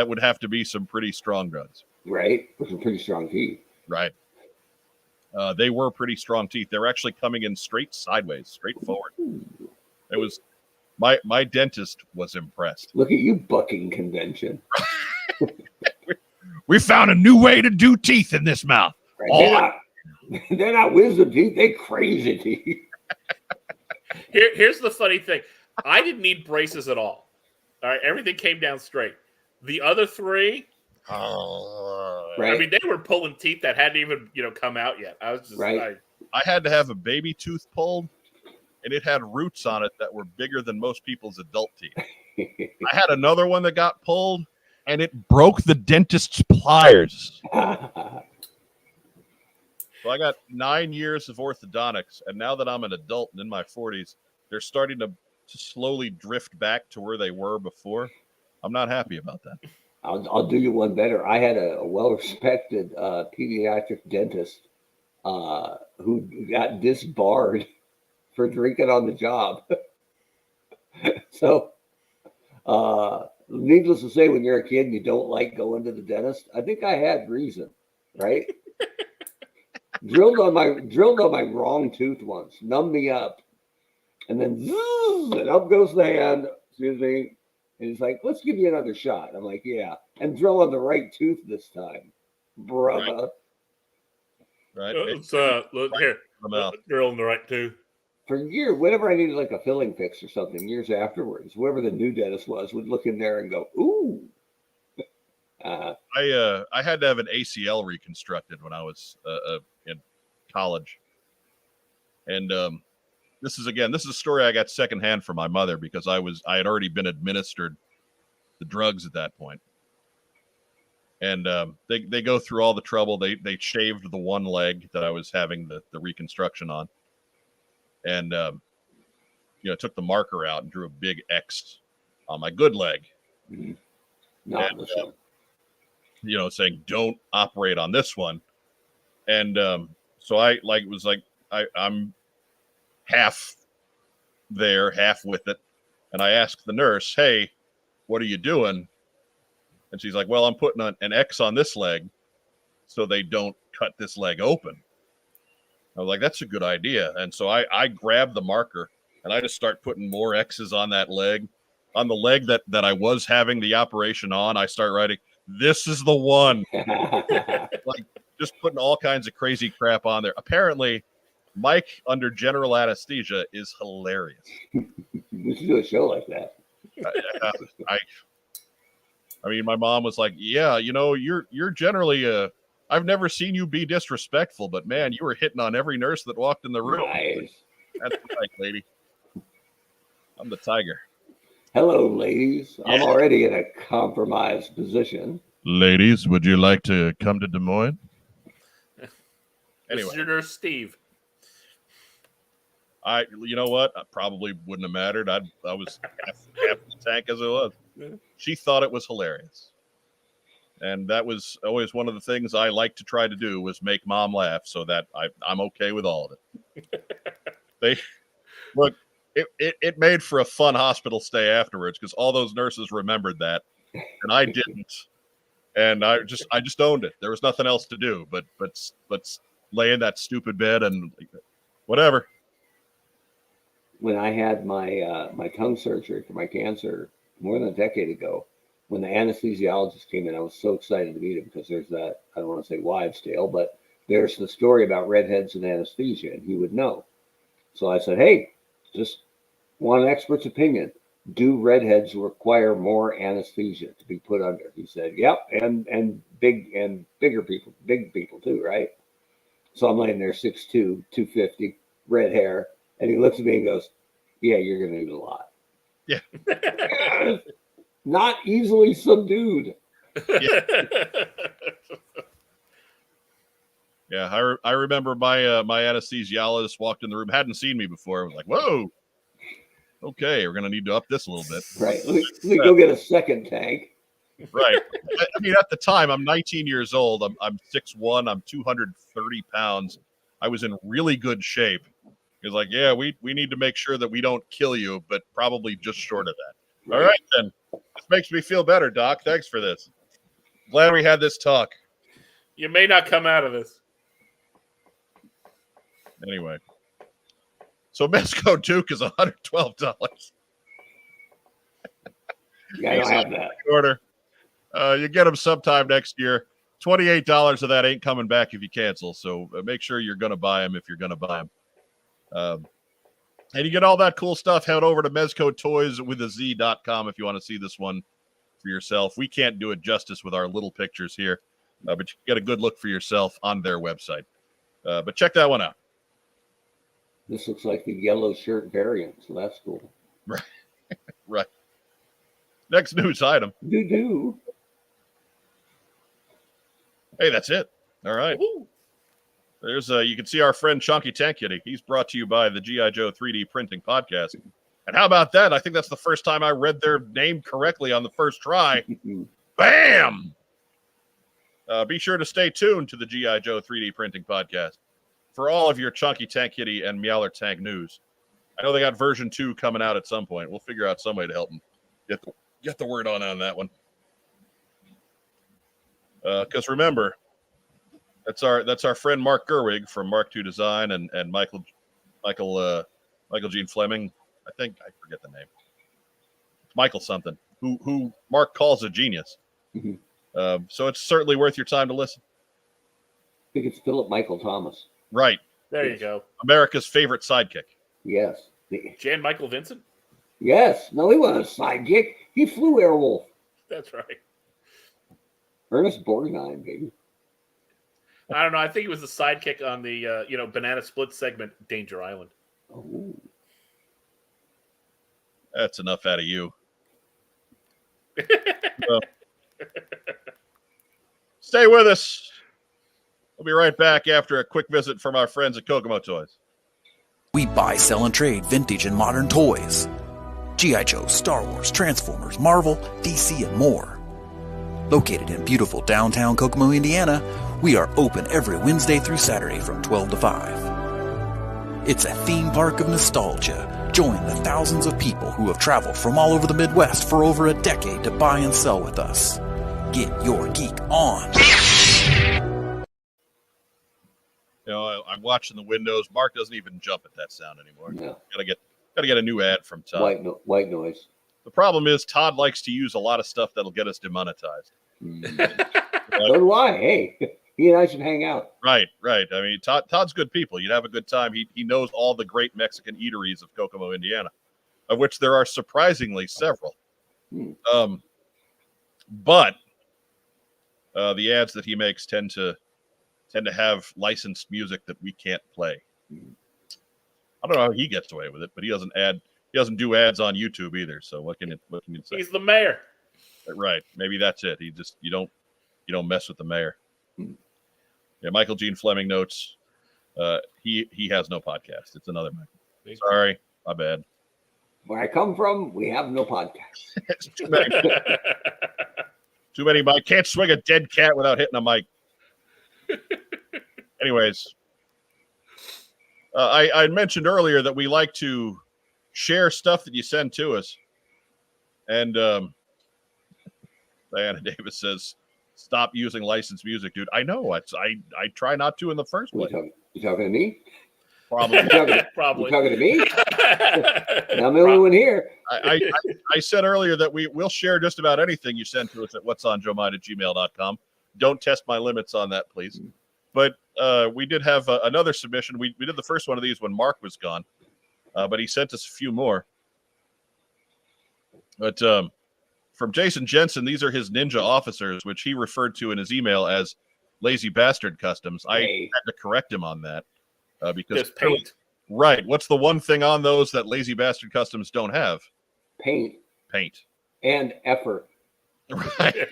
would have to be some pretty strong drugs. Right? With some pretty strong teeth. Right. They were pretty strong teeth. They were actually coming in straight sideways, straight forward. It was my dentist was impressed. Look at you bucking convention. We found a new way to do teeth in this mouth. Right. They're not wisdom teeth, they're crazy teeth. Here's the funny thing. I didn't need braces at all. All right, everything came down straight. The other 3, right. I mean, they were pulling teeth that hadn't even come out yet. I was just right. I had to have a baby tooth pulled, and it had roots on it that were bigger than most people's adult teeth. I had another one that got pulled, and it broke the dentist's pliers. So I got 9 years of orthodontics, and now that I'm an adult and in my 40s, they're starting to slowly drift back to where they were before. I'm not happy about that. I'll do you one better. I had a well-respected pediatric dentist who got disbarred for drinking on the job. So, needless to say, when you're a kid and you don't like going to the dentist, I think I had reason, right? drilled on my wrong tooth once, numbed me up, and then zzz, and up goes the hand. Excuse me. And he's like, "Let's give you another shot." I'm like, "Yeah," and drill on the right tooth this time, brother. Right. Look here, drill in the right tooth. For years, whenever I needed like a filling fix or something, years afterwards, whoever the new dentist was would look in there and go, "Ooh." I had to have an ACL reconstructed when I was in college, and this is a story I got secondhand from my mother because I had already been administered the drugs at that point, and they go through all the trouble. They shaved the one leg that I was having the reconstruction on, and took the marker out and drew a big X on my good leg. Not and, saying don't operate on this one. And so I'm half there, half with it. And I asked the nurse, "Hey, what are you doing?" And she's like, "Well, I'm putting an X on this leg so they don't cut this leg open." I was like, "That's a good idea." And so I grabbed the marker and I just start putting more X's on that leg. On the leg that I was having the operation on, I start writing, "This is the one." Like just putting all kinds of crazy crap on there. Apparently, Mike under general anesthesia is hilarious. We should do a show like that. I mean, my mom was like, "Yeah, you're generally I've never seen you be disrespectful, but man, you were hitting on every nurse that walked in the room." Nice. That's right, lady. I'm the tiger. Hello, ladies. Yeah. I'm already in a compromised position. Ladies, would you like to come to Des Moines? Anyway. This is your nurse, Steve. You know what? I probably wouldn't have mattered. I was half the tank as it was. Yeah. She thought it was hilarious. And that was always one of the things I like to try to do was make mom laugh, so that I'm okay with all of it. They look, it made for a fun hospital stay afterwards because all those nurses remembered that, and I didn't. And I just owned it. There was nothing else to do but lay in that stupid bed and whatever. When I had my tongue surgery for my cancer more than a decade ago, when the anesthesiologist came in, I was so excited to meet him because there's that, I don't want to say wives' tale, but there's the story about redheads and anesthesia, and he would know. So I said, hey, just want an expert's opinion. Do redheads require more anesthesia to be put under? He said, yep, and bigger people, big people too, right? So I'm laying there 6'2", 250, red hair, and he looks at me and goes, yeah, you're going to need a lot. Yeah. Not easily subdued. Yeah, I remember my my anesthesiologist walked in the room, hadn't seen me before. I was like, whoa, okay, we're gonna need to up this a little bit. Right. Let me go get a second tank. Right. I mean, at the time, I'm 19 years old. I'm 6'1". I'm 230 pounds. I was in really good shape. He was like, yeah, we need to make sure that we don't kill you, but probably just short of that. Right. All right, then. This makes me feel better, Doc. Thanks for this. Glad we had this talk. You may not come out of this. Anyway. So Mezco Duke is $112. Yeah, I don't have that. Order. You get them sometime next year. $28 of that ain't coming back if you cancel. So make sure you're going to buy them if you're going to buy them. And you get all that cool stuff. Head over to mezcotoyswithaz.com if you want to see this one for yourself. We can't do it justice with our little pictures here, but you get a good look for yourself on their website. But check that one out. This looks like the yellow shirt variant, so that's cool. Right. Right. Next news item. Do. Hey, that's it. All right. Woo-hoo. There's you can see our friend Chunky Tank Kitty. He's brought to you by the G.I. Joe 3D Printing Podcast. And how about that? I think that's the first time I read their name correctly on the first try. Bam! Be sure to stay tuned to the G.I. Joe 3D Printing Podcast for all of your Chunky Tank Kitty and Meowler Tank news. I know they got version 2 coming out at some point. We'll figure out some way to help them get the word on that one. Because remember, that's our friend Mark Gerwig from Mark II Design and Michael Gene Fleming. I think I forget the name. It's Michael something. Who Mark calls a genius. Mm-hmm. So it's certainly worth your time to listen. I think it's Philip Michael Thomas. Right. There you go. America's favorite sidekick. Yes. Jan Michael Vincent? Yes. No, he wasn't a sidekick. He flew Airwolf. That's right. Ernest Borgnine, baby. I don't know. I think it was the sidekick on the Banana Split segment, Danger Island. Oh. That's enough out of you. Stay with us. We'll be right back after a quick visit from our friends at Kokomo Toys. We buy, sell, and trade vintage and modern toys. G.I. Joe, Star Wars, Transformers, Marvel, DC, and more. Located in beautiful downtown Kokomo, Indiana, we are open every Wednesday through Saturday from 12 to 5. It's a theme park of nostalgia. Join the thousands of people who have traveled from all over the Midwest for over a decade to buy and sell with us. Get your geek on. You know, I'm watching the windows. Mark doesn't even jump at that sound anymore. No. Gotta get a new ad from Todd. White noise. The problem is Todd likes to use a lot of stuff that'll get us demonetized. So do I. Hey, he and I should hang out. Right. I mean, Todd's good people. You'd have a good time. He knows all the great Mexican eateries of Kokomo, Indiana, of which there are surprisingly several. But the ads that he makes tend to have licensed music that we can't play. I don't know how he gets away with it, but he doesn't do ads on YouTube either. So what can you say? He's the mayor. Right. Maybe that's it. You don't mess with the mayor. Yeah, Michael Gene Fleming notes he has no podcast. It's another Michael. Sorry, my bad. Where I come from, we have no podcast. It's too many. Too many mic. Can't swing a dead cat without hitting a mic. Anyways, I mentioned earlier that we like to share stuff that you send to us. And Diana Davis says, stop using licensed music, dude. I know. I try not to in the first place. You talking to me? Probably. Probably. You talking to me? I'm the only one here. I said earlier that we'll share just about anything you send to us at whatsonjoemind@gmail.com. Don't test my limits on that, please. But we did have another submission. We did the first one of these when Mark was gone, but he sent us a few more. But from Jason Jensen, these are his ninja officers, which he referred to in his email as Lazy Bastard Customs. I had to correct him on that because Just paint. Right. What's the one thing on those that Lazy Bastard Customs don't have? Paint. And effort. Right.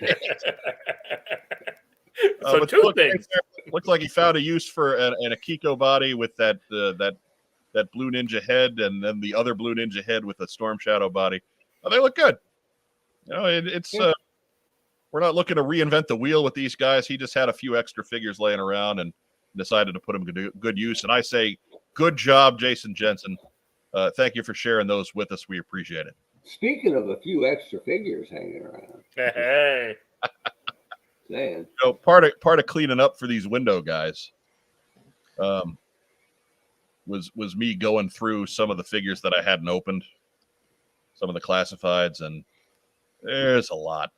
So two things. Looks like he found a use for an Akiko body with that blue ninja head, and then the other blue ninja head with a Storm Shadow body. Oh, they look good. You know, it's we're not looking to reinvent the wheel with these guys. He just had a few extra figures laying around and decided to put them to good use. And I say, good job, Jason Jensen. Thank you for sharing those with us. We appreciate it. Speaking of a few extra figures hanging around. Hey. Saying. So part of cleaning up for these window guys was me going through some of the figures that I hadn't opened, some of the classifieds, and there's a lot.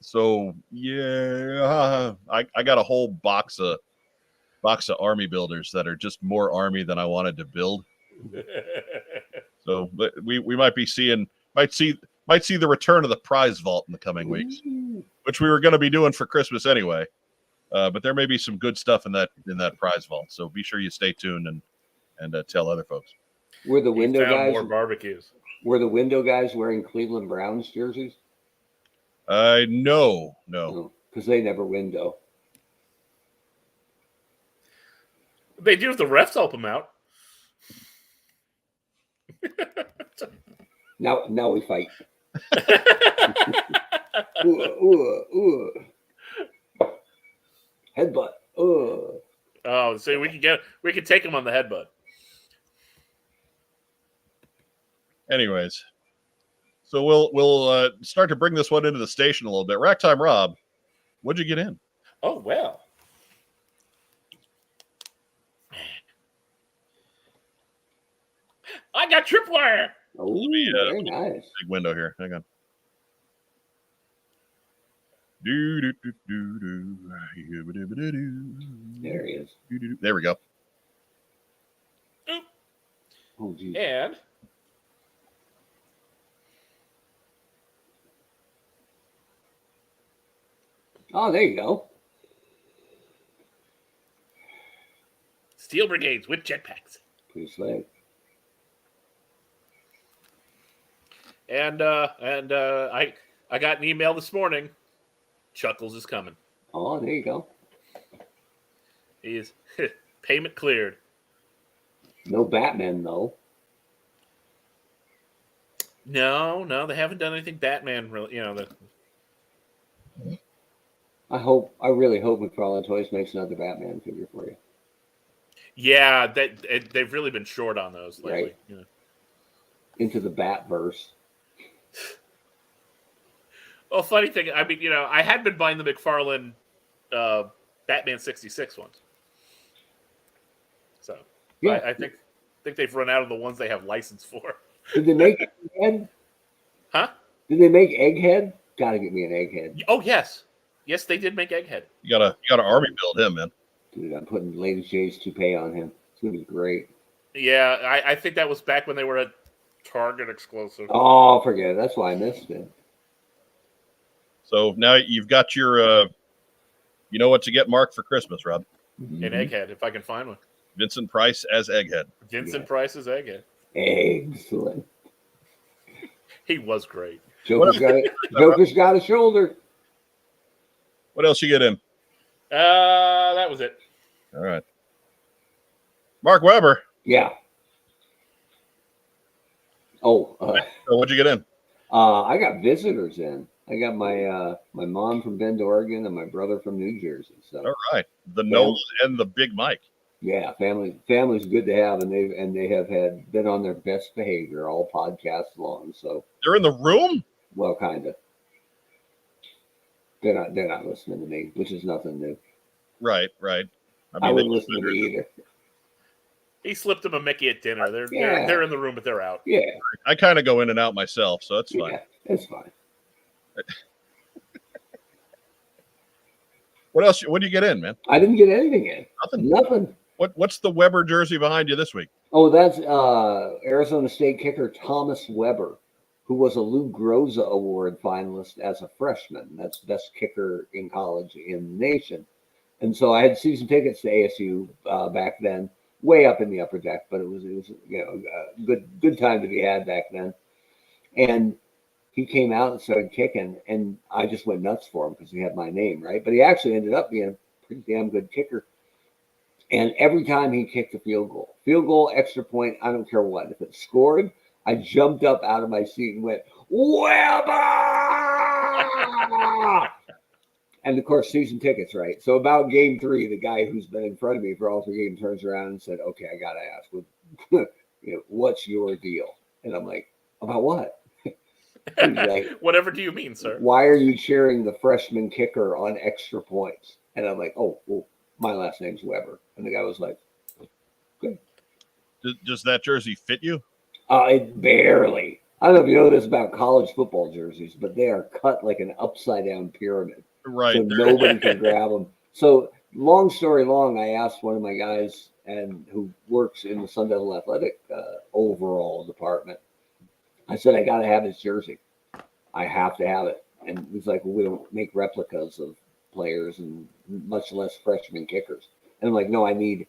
So yeah, I got a whole box of army builders that are just more army than I wanted to build. So but we might see the return of the prize vault in the coming weeks, which we were going to be doing for Christmas anyway. But there may be some good stuff in that prize vault. So be sure you stay tuned and tell other folks. Were the window guys more barbecues? Were the window guys wearing Cleveland Browns jerseys? No, because they never window. They do if the refs help them out. Now we fight. Ooh. Headbutt. Oh, so we can take him on the headbutt. Anyways, so we'll start to bring this one into the station a little bit. Racktime Rob, what'd you get in? Oh well. I got tripwire. Oh, very nice. Big window here. Hang on. There he is. There we go. Oh, geez. And oh, there you go. Steel Brigades with jetpacks. Pretty slick. And I got an email this morning. Chuckles is coming. Oh, there you go. He's payment cleared. No Batman though. No, they haven't done anything Batman really. I really hope McFarlane Toys makes another Batman figure for you. Yeah, they've really been short on those lately. Right. You know. Into the Batverse. Well, funny thing, I mean, I had been buying the McFarlane Batman 66 ones. So Yeah. I think they've run out of the ones they have license for. Did they make Egghead? Huh? Did they make Egghead? Gotta get me an Egghead. Oh yes, they did make Egghead. You gotta army build him, man. Dude, I'm putting Lady J's toupee on him. It's gonna be great. Yeah, I think that was back when they were a Target exclusive. Oh, forget it. That's why I missed it. So now you've got your, you know what to get Mark for Christmas, Rob. Mm-hmm. An Egghead, if I can find one. Vincent Price as Egghead. Vincent Price's Egghead. Excellent. He was great. Joker's got a shoulder. What else you get in? That was it. All right. Mark Weber. Yeah. Oh, So what'd you get in? I got visitors in. I got my my mom from Bend, Oregon, and my brother from New Jersey. So All right. The Nolan and the Big Mike. yeah, family's good to have, and they have been on their best behavior all podcast long. So They're in the room? well, kind of. They're not listening to me, which is nothing new. Right, right. I wouldn't listen to me either. He slipped him a Mickey at dinner. Yeah. They're in the room, but they're out. Yeah, I kind of go in and out myself, so that's fine. yeah, it's fine. What else? What do you get in, man? I didn't get anything in. Nothing. What's the Weber jersey behind you this week? Oh, that's Arizona State kicker Thomas Weber, who was a Lou Groza Award finalist as a freshman. That's best kicker in college in the nation. And so I had season tickets to ASU back then, way up in the upper deck, but it was a good time to be had back then. And he came out and started kicking, and I just went nuts for him because he had my name, right? But he actually ended up being a pretty damn good kicker. And every time he kicked a field goal, extra point, I don't care what. If it scored, I jumped up out of my seat and went, Weber! And of course, season tickets, right? So about game 3, the guy who's been in front of me for all 3 games turns around and said, okay, I got to ask, what's your deal? And I'm like, about what? He's like, Whatever do you mean, sir? why are you cheering the freshman kicker on extra points? And I'm like, oh, well, my last name's Weber. And the guy was like, good. Does that jersey fit you? It barely. I don't know if you know this about college football jerseys, but they are cut like an upside down pyramid. Right. So nobody can grab them. So long story long, I asked one of my guys who works in the Sun Devil Athletic overall department. I said, I got to have his jersey. I have to have it. And he's like, well, we don't make replicas of players and much less freshman kickers. And I'm like, no, I need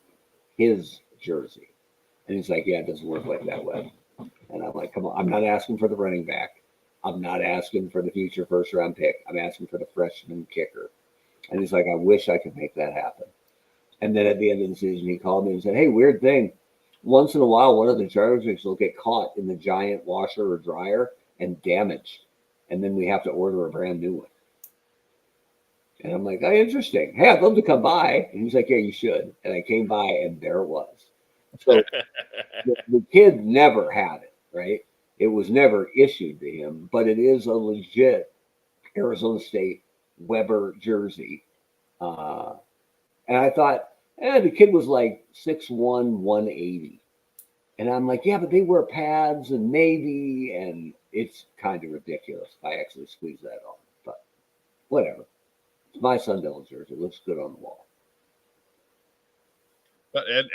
his jersey. And he's like, yeah, it doesn't work like that way. And I'm like, come on, I'm not asking for the running back. I'm not asking for the future first round pick. I'm asking for the freshman kicker. And he's like, I wish I could make that happen. And then at the end of the season, he called me and said, hey, weird thing. Once in a while, one of the jerseys will get caught in the giant washer or dryer and damaged. And then we have to order a brand new one. And I'm like, oh, interesting. Hey, I'd love to come by. And he's like, yeah, you should. And I came by and there it was. So the kid never had it, right? It was never issued to him, but it is a legit Arizona State Weber jersey. And I thought, the kid was like 6'1", 180. And I'm like, yeah, but they wear pads and navy, and it's kind of ridiculous. I actually squeezed that on, but whatever. It's my Sun Devil jersey. It looks good on the wall.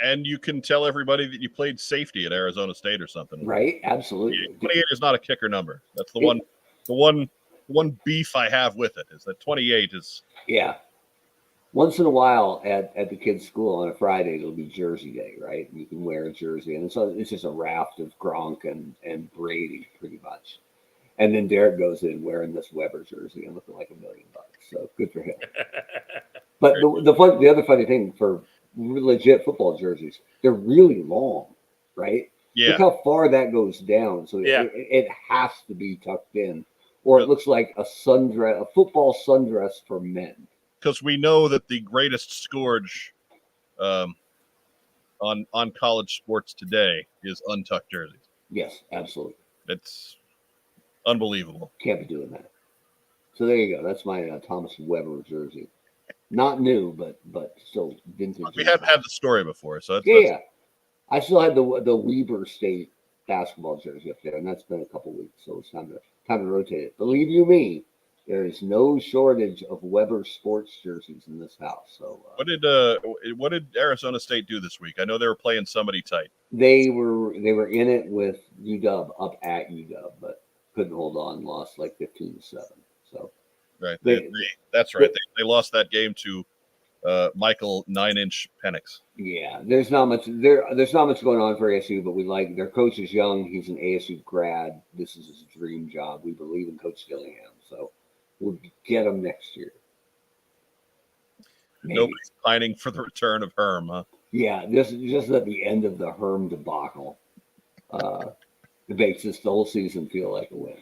And you can tell everybody that you played safety at Arizona State or something. Right? Absolutely. 28 is not a kicker number. That's the one beef I have with it is that 28 is. Yeah. Once in a while at the kids' school on a Friday, it'll be Jersey Day, right? You can wear a jersey. And so it's just a raft of Gronk and Brady, pretty much. And then Derek goes in wearing this Weber jersey and looking like $1 million. So good for him. But the other funny thing for legit football jerseys, they're really long, right? Yeah. Look how far that goes down. So Yeah. it has to be tucked in. Or it looks like a football sundress for men. Because we know that the greatest scourge on college sports today is untucked jerseys. Yes, absolutely. It's unbelievable. Can't be doing that. So there you go. That's my Thomas Weber jersey. Not new, but still vintage. We haven't had the story before, so that's, yeah. I still had the Weber State basketball jersey up there, and that's been a couple weeks, so it's time to rotate it. Believe you me, there is no shortage of Weber sports jerseys in this house. So what did Arizona State do this week? I know they were playing somebody tight. They were in it with UW up at UW, but couldn't hold on. Lost like 15-7. So right, that's right. They lost that game to Michael 9-inch Penix. Yeah, there's not much going on for ASU, but we like their coach is young. He's an ASU grad. This is his dream job. We believe in Coach Dillingham, so we'll get him next year. Maybe. Nobody's pining for the return of Herm, huh? Yeah, this is just at the end of the Herm debacle. It makes this the whole season feel like a win.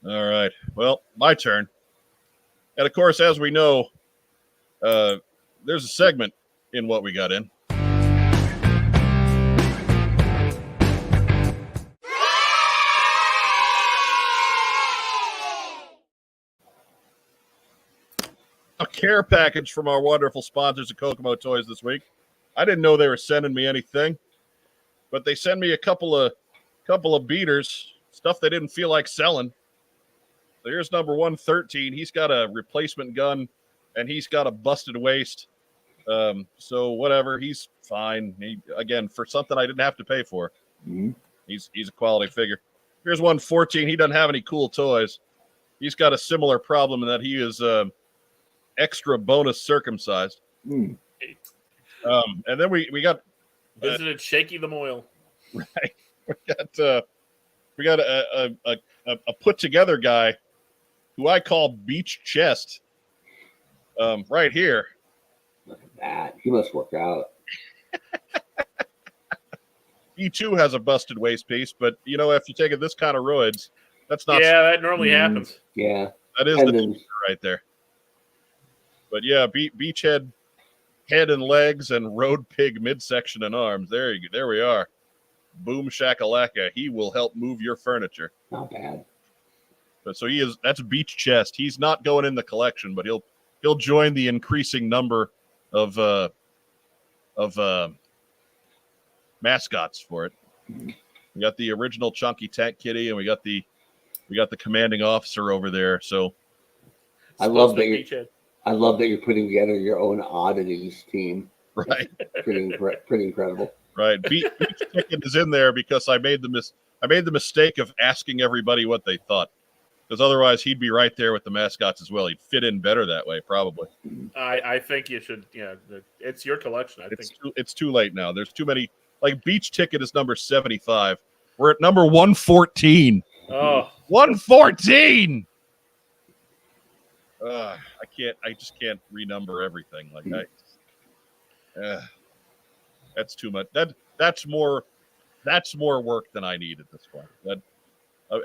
All right. Well, my turn. And of course, as we know, there's a segment in What We Got In. A care package from our wonderful sponsors at Kokomo Toys this week. I didn't know they were sending me anything, but they sent me a couple of beaters, stuff they didn't feel like selling. So here's number 113. He's got a replacement gun, and he's got a busted waist. So whatever, he's fine. Again, for something I didn't have to pay for. Mm-hmm. He's a quality figure. Here's 114. He doesn't have any cool toys. He's got a similar problem in that he is extra bonus circumcised. Mm. And then we got visited Shaky the Moil. Right. We got a put together guy who I call Beach Chest. Right here. Look at that. He must work out. He too has a busted waist piece, but if you're taking this kind of roids, that's not. Yeah, that normally happens. Yeah, that is the teaser right there. But yeah, beachhead head and legs and road pig midsection and arms. There we are. Boom shakalaka. He will help move your furniture. Not bad. But so that's Beach Chest. He's not going in the collection, but he'll join the increasing number of mascots for it. We got the original Chunky Tank Kitty, and we got the commanding officer over there. So I love that you're putting together your own oddities team. Right. Pretty incredible. Right. Beach Ticket is in there because I made the mistake of asking everybody what they thought. Because otherwise he'd be right there with the mascots as well. He'd fit in better that way, probably. I think you should. Yeah, it's your collection. I think it's too late now. There's too many. Like Beach Ticket is number 75. We're at number 114. Oh, 114. I just can't renumber everything like that. That's too much. That's more work than I need at this point. That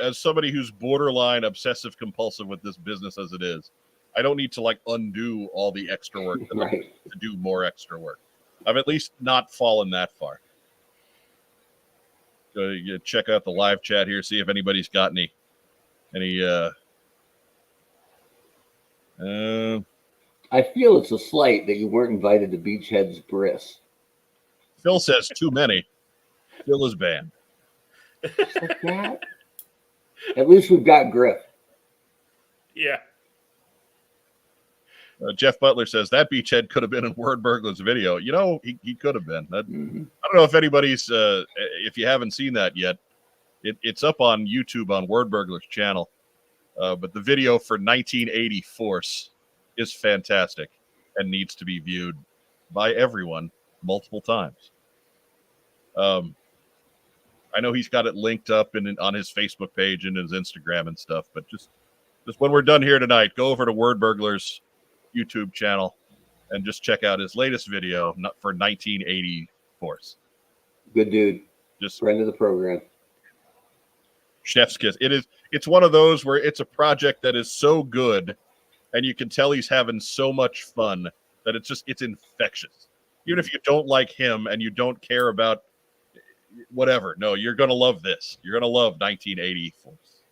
as somebody who's borderline obsessive compulsive with this business as it is, I don't need to undo all the extra work to do more extra work. I've at least not fallen that far. So you check out the live chat here, see if anybody's got any I feel it's a slight that you weren't invited to Beachhead's bris. Phil says too many. Phil is banned. Like that? At least we've got Griff. Yeah. Jeff Butler says that beachhead could have been in Word Burglar's video. He could have been. I don't know if anybody's, if you haven't seen that yet, it's up on YouTube on Word Burglar's channel. But the video for 1980 Force is fantastic and needs to be viewed by everyone multiple times. I know he's got it linked up on his Facebook page and his Instagram and stuff, but just when we're done here tonight, go over to Word Burglar's YouTube channel and just check out his latest video for 1980 Force. Good dude. Just friend of the program. Chef's kiss. It's one of those where it's a project that is so good and you can tell he's having so much fun that it's infectious. Even if you don't like him and you don't care about whatever, no, you're going to love this. You're going to love 1980 Force.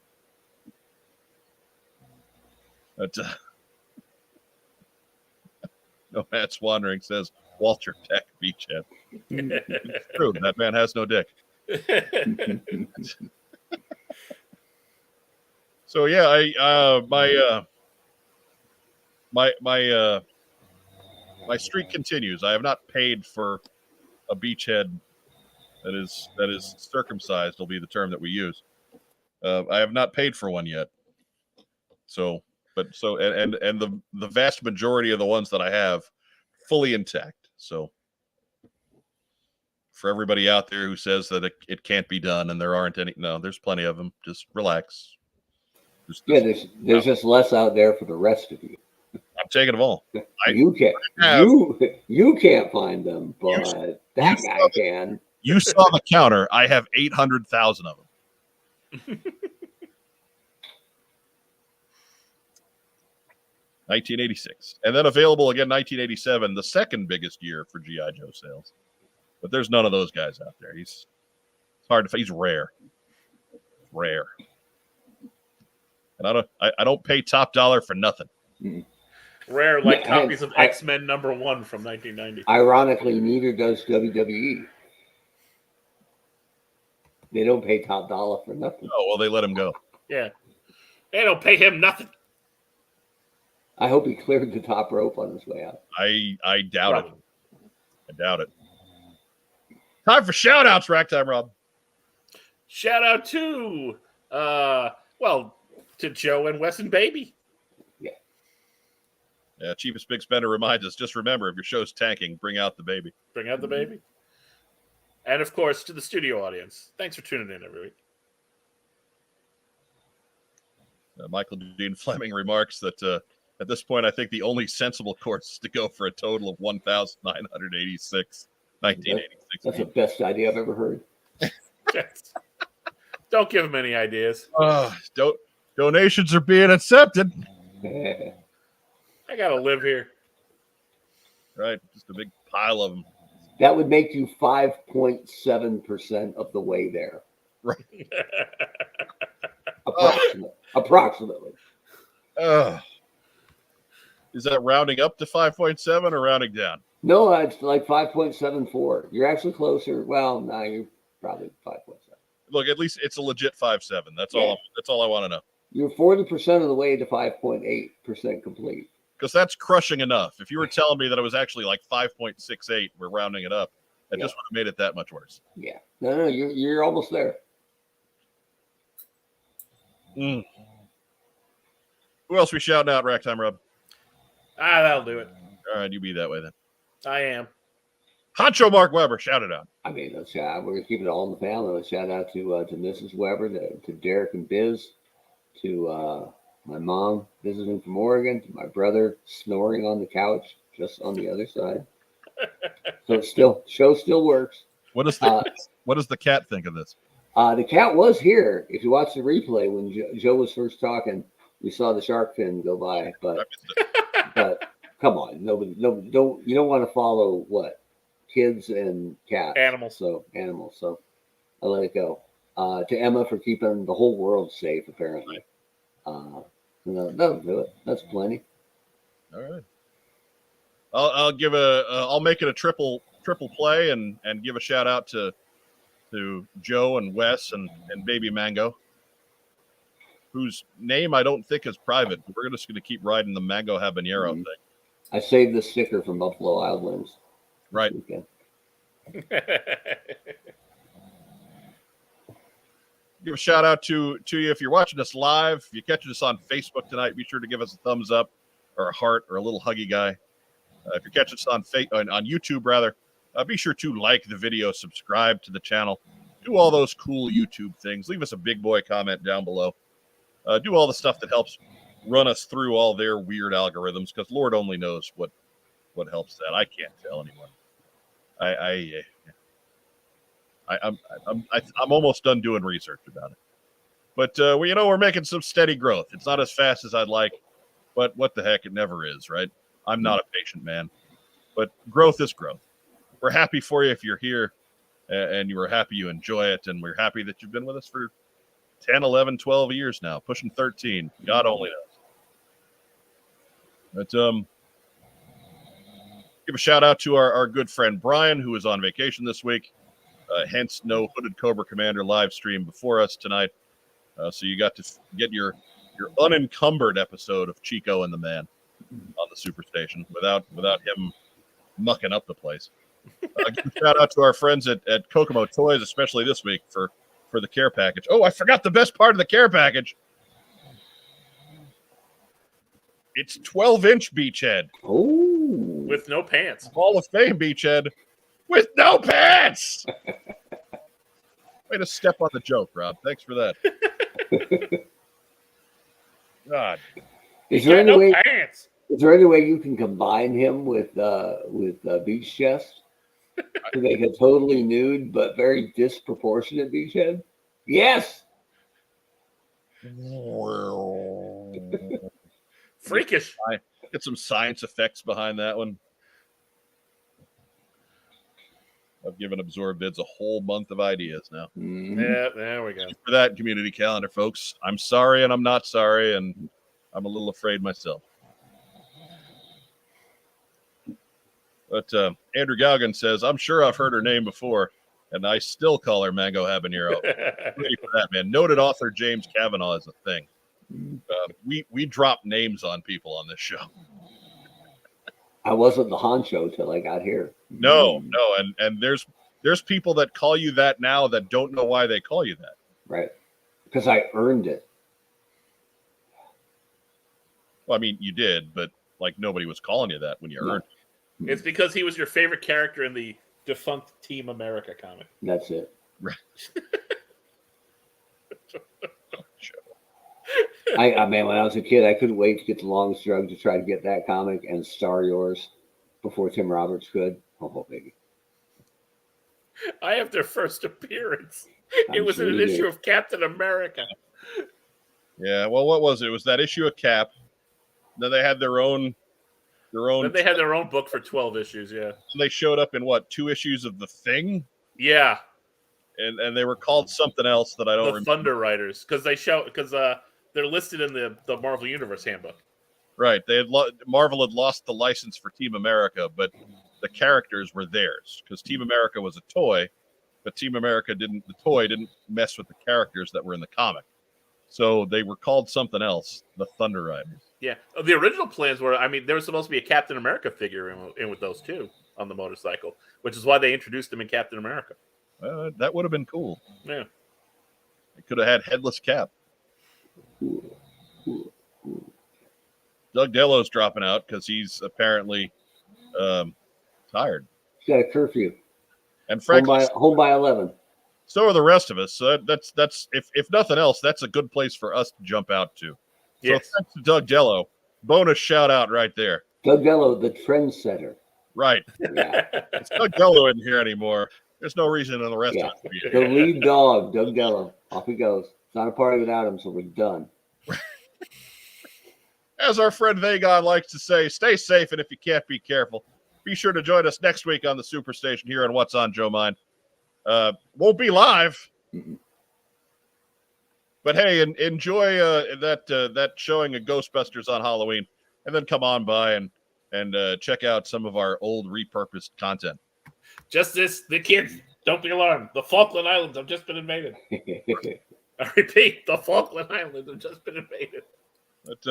But, no, Matt's Wandering says Walter Peck Beachhead. It's true. That man has no dick. So yeah, my streak continues. I have not paid for a beachhead that is circumcised. Will be the term that we use. I have not paid for one yet. But the vast majority of the ones that I have fully intact. So for everybody out there who says that it can't be done and there aren't any, no, there's plenty of them. Just relax. There's just less out there for the rest of you. I'm taking them all. You can't find them, but that guy can. You saw the counter. I have 800,000 of them. 1986. And then available again 1987, the second biggest year for G.I. Joe sales. But there's none of those guys out there. It's hard to, he's rare. Rare. And I don't pay top dollar for nothing. Rare, like Yeah, copies of I- X-Men #1 from 1990. Ironically, neither does WWE. They don't pay top dollar for nothing. Oh, well, they let him go. Yeah. They don't pay him nothing. I hope he cleared the top rope on his way out. I doubt it. I doubt it. Time for shout-outs, Rack Time, Rob. Shout out to, to Joe and Wes and Baby. Yeah, Cheapest Big Spender reminds us, just remember, if your show's tanking, bring out the baby. Bring out the baby. And, of course, to the studio audience. Thanks for tuning in every week. Michael Dean Fleming remarks that at this point, I think the only sensible course is to go for a total of 1,986. 1986. That's the best idea I've ever heard. Don't give him any ideas. Donations are being accepted. I got to live here. Right, just a big pile of them. That would make you 5.7% of the way there. Right. Approximately. Is that rounding up to 5.7 or rounding down? No, it's like 5.74. You're actually closer. Well, no, you're probably 5.7. Look, at least it's a legit 5.7. That's all. That's all I want to know. You're 40% of the way to 5.8% complete. Because that's crushing enough. If you were telling me that it was actually like 5.68, we're rounding it up. That just would have made it that much worse. Yeah. No, you're almost there. Who else we shouting out, Rack Time, Rob? That'll do it. All right, you be that way then. I am. Honcho Mark Weber, shout it out. I mean, we're going to keep it all in the family. Let's shout out to Mrs. Weber, to Derek and Biz, to my mom visiting from Oregon, to my brother snoring on the couch just on the other side. So show still works. What does the cat think of this? The cat was here. If you watch the replay when Joe was first talking, we saw the shark fin go by. But come on, nobody don't want to follow what kids and cats, animals. So I let it go. To Emma for keeping the whole world safe. Apparently, that'll do it. That's plenty. All right. I'll make it a triple play and give a shout out to Joe and Wes and Baby Mango, whose name I don't think is private. We're just going to keep riding the Mango Habanero thing. I saved the sticker from Buffalo Wild Wings. Right. Give a shout out to you if you're watching us live. If you're catching us on Facebook tonight, be sure to give us a thumbs up or a heart or a little huggy guy. If you're catching us on YouTube, rather, be sure to like the video, subscribe to the channel, do all those cool YouTube things. Leave us a big boy comment down below. Do all the stuff that helps run us through all their weird algorithms, because Lord only knows what helps that. I can't tell anymore. I'm almost done doing research about it. But we're making some steady growth. It's not as fast as I'd like, but what the heck, it never is, right? I'm not a patient man, but growth is growth. We're happy for you if you're here, and you were happy you enjoy it, and we're happy that you've been with us for 10, 11, 12 years now, pushing 13. God only knows. But give a shout out to our good friend Brian, who is on vacation this week. Hence, no Hooded Cobra Commander live stream before us tonight. So you got to get your unencumbered episode of Chico and the Man on the Superstation without him mucking up the place. Give a shout out to our friends at Kokomo Toys, especially this week for the care package. Oh, I forgot the best part of the care package. It's 12-inch Beachhead. Oh, with no pants. Hall of Fame Beachhead with no pants. Way to step on the joke, Rob. Thanks for that. God. Is there any way you can combine him with Beach Chest to make a totally nude but very disproportionate Beachhead? Yes. Freakish. Get some science effects behind that one. I've given Absorb Bids a whole month of ideas now. Yeah, there we go. For that community calendar, folks. I'm sorry and I'm not sorry, and I'm a little afraid myself. But Andrew Galgan says, I'm sure I've heard her name before, and I still call her Mango Habanero. Ready for that, man. Noted author James Kavanaugh is a thing. We drop names on people on this show. I wasn't the honcho till I got here. No, and there's people that call you that now that don't know why they call you that. Right. Because I earned it. Well, I mean, you did, but like nobody was calling you that when you earned it. It's because he was your favorite character in the defunct Team America comic. That's it. Right. I mean, when I was a kid, I couldn't wait to get the long strug to try to get that comic and Star Yours before Tim Roberts could. Oh, baby. I have their first appearance. It I'm was sure in an you issue did. of Captain America. Yeah, well, what was it? It was that issue of Cap. Then they had their own. Then they had their own book for 12 issues, yeah. They showed up in what, 2 issues of The Thing? Yeah. And they were called something else that I don't The remember. Thunder Riders, because they're listed in the Marvel Universe handbook. Right. They had Marvel had lost the license for Team America, but the characters were theirs because Team America was a toy, but Team America the toy didn't mess with the characters that were in the comic. So they were called something else, the Thunder Riders. Yeah. The original plans were, there was supposed to be a Captain America figure in with those two on the motorcycle, which is why they introduced him in Captain America. That would have been cool. Yeah. They could have had Headless Cap. Doug Delo's dropping out because he's apparently tired. He's got a curfew. And frankly, home by 11. So are the rest of us. So that's if nothing else, that's a good place for us to jump out to. Yes. So thanks to Doug Dello. Bonus shout out right there. Doug Dello, the trendsetter. Right. Yeah. It's Doug Dello isn't here anymore. There's no reason in the rest of us to be The here. lead dog, Doug Dello. Off he goes. It's not a party without him, so we're done. As our friend Vagon likes to say, stay safe, and if you can't, be careful. Be sure to join us next week on the Superstation here on What's on Joe Mind. Won't be live, but hey, enjoy that showing of Ghostbusters on Halloween, and then come on by and check out some of our old repurposed content. Just this, the kids, don't be alarmed. The Falkland Islands have just been invaded. I repeat, the Falkland Islands have just been invaded. But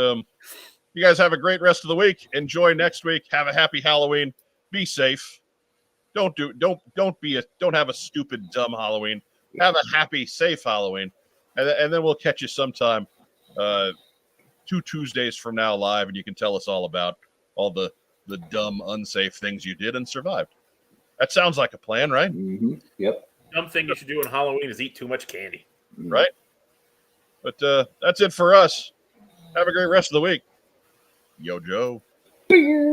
you guys have a great rest of the week. Enjoy next week. Have a happy Halloween. Be safe. Don't have a stupid, dumb Halloween. Have a happy, safe Halloween. And then we'll catch you sometime 2 Tuesdays from now live, and you can tell us all about all the dumb, unsafe things you did and survived. That sounds like a plan, right? Mm-hmm. Yep. Dumb thing you should do on Halloween is eat too much candy. Right? But that's it for us. Have a great rest of the week. Yo, Joe. Beer.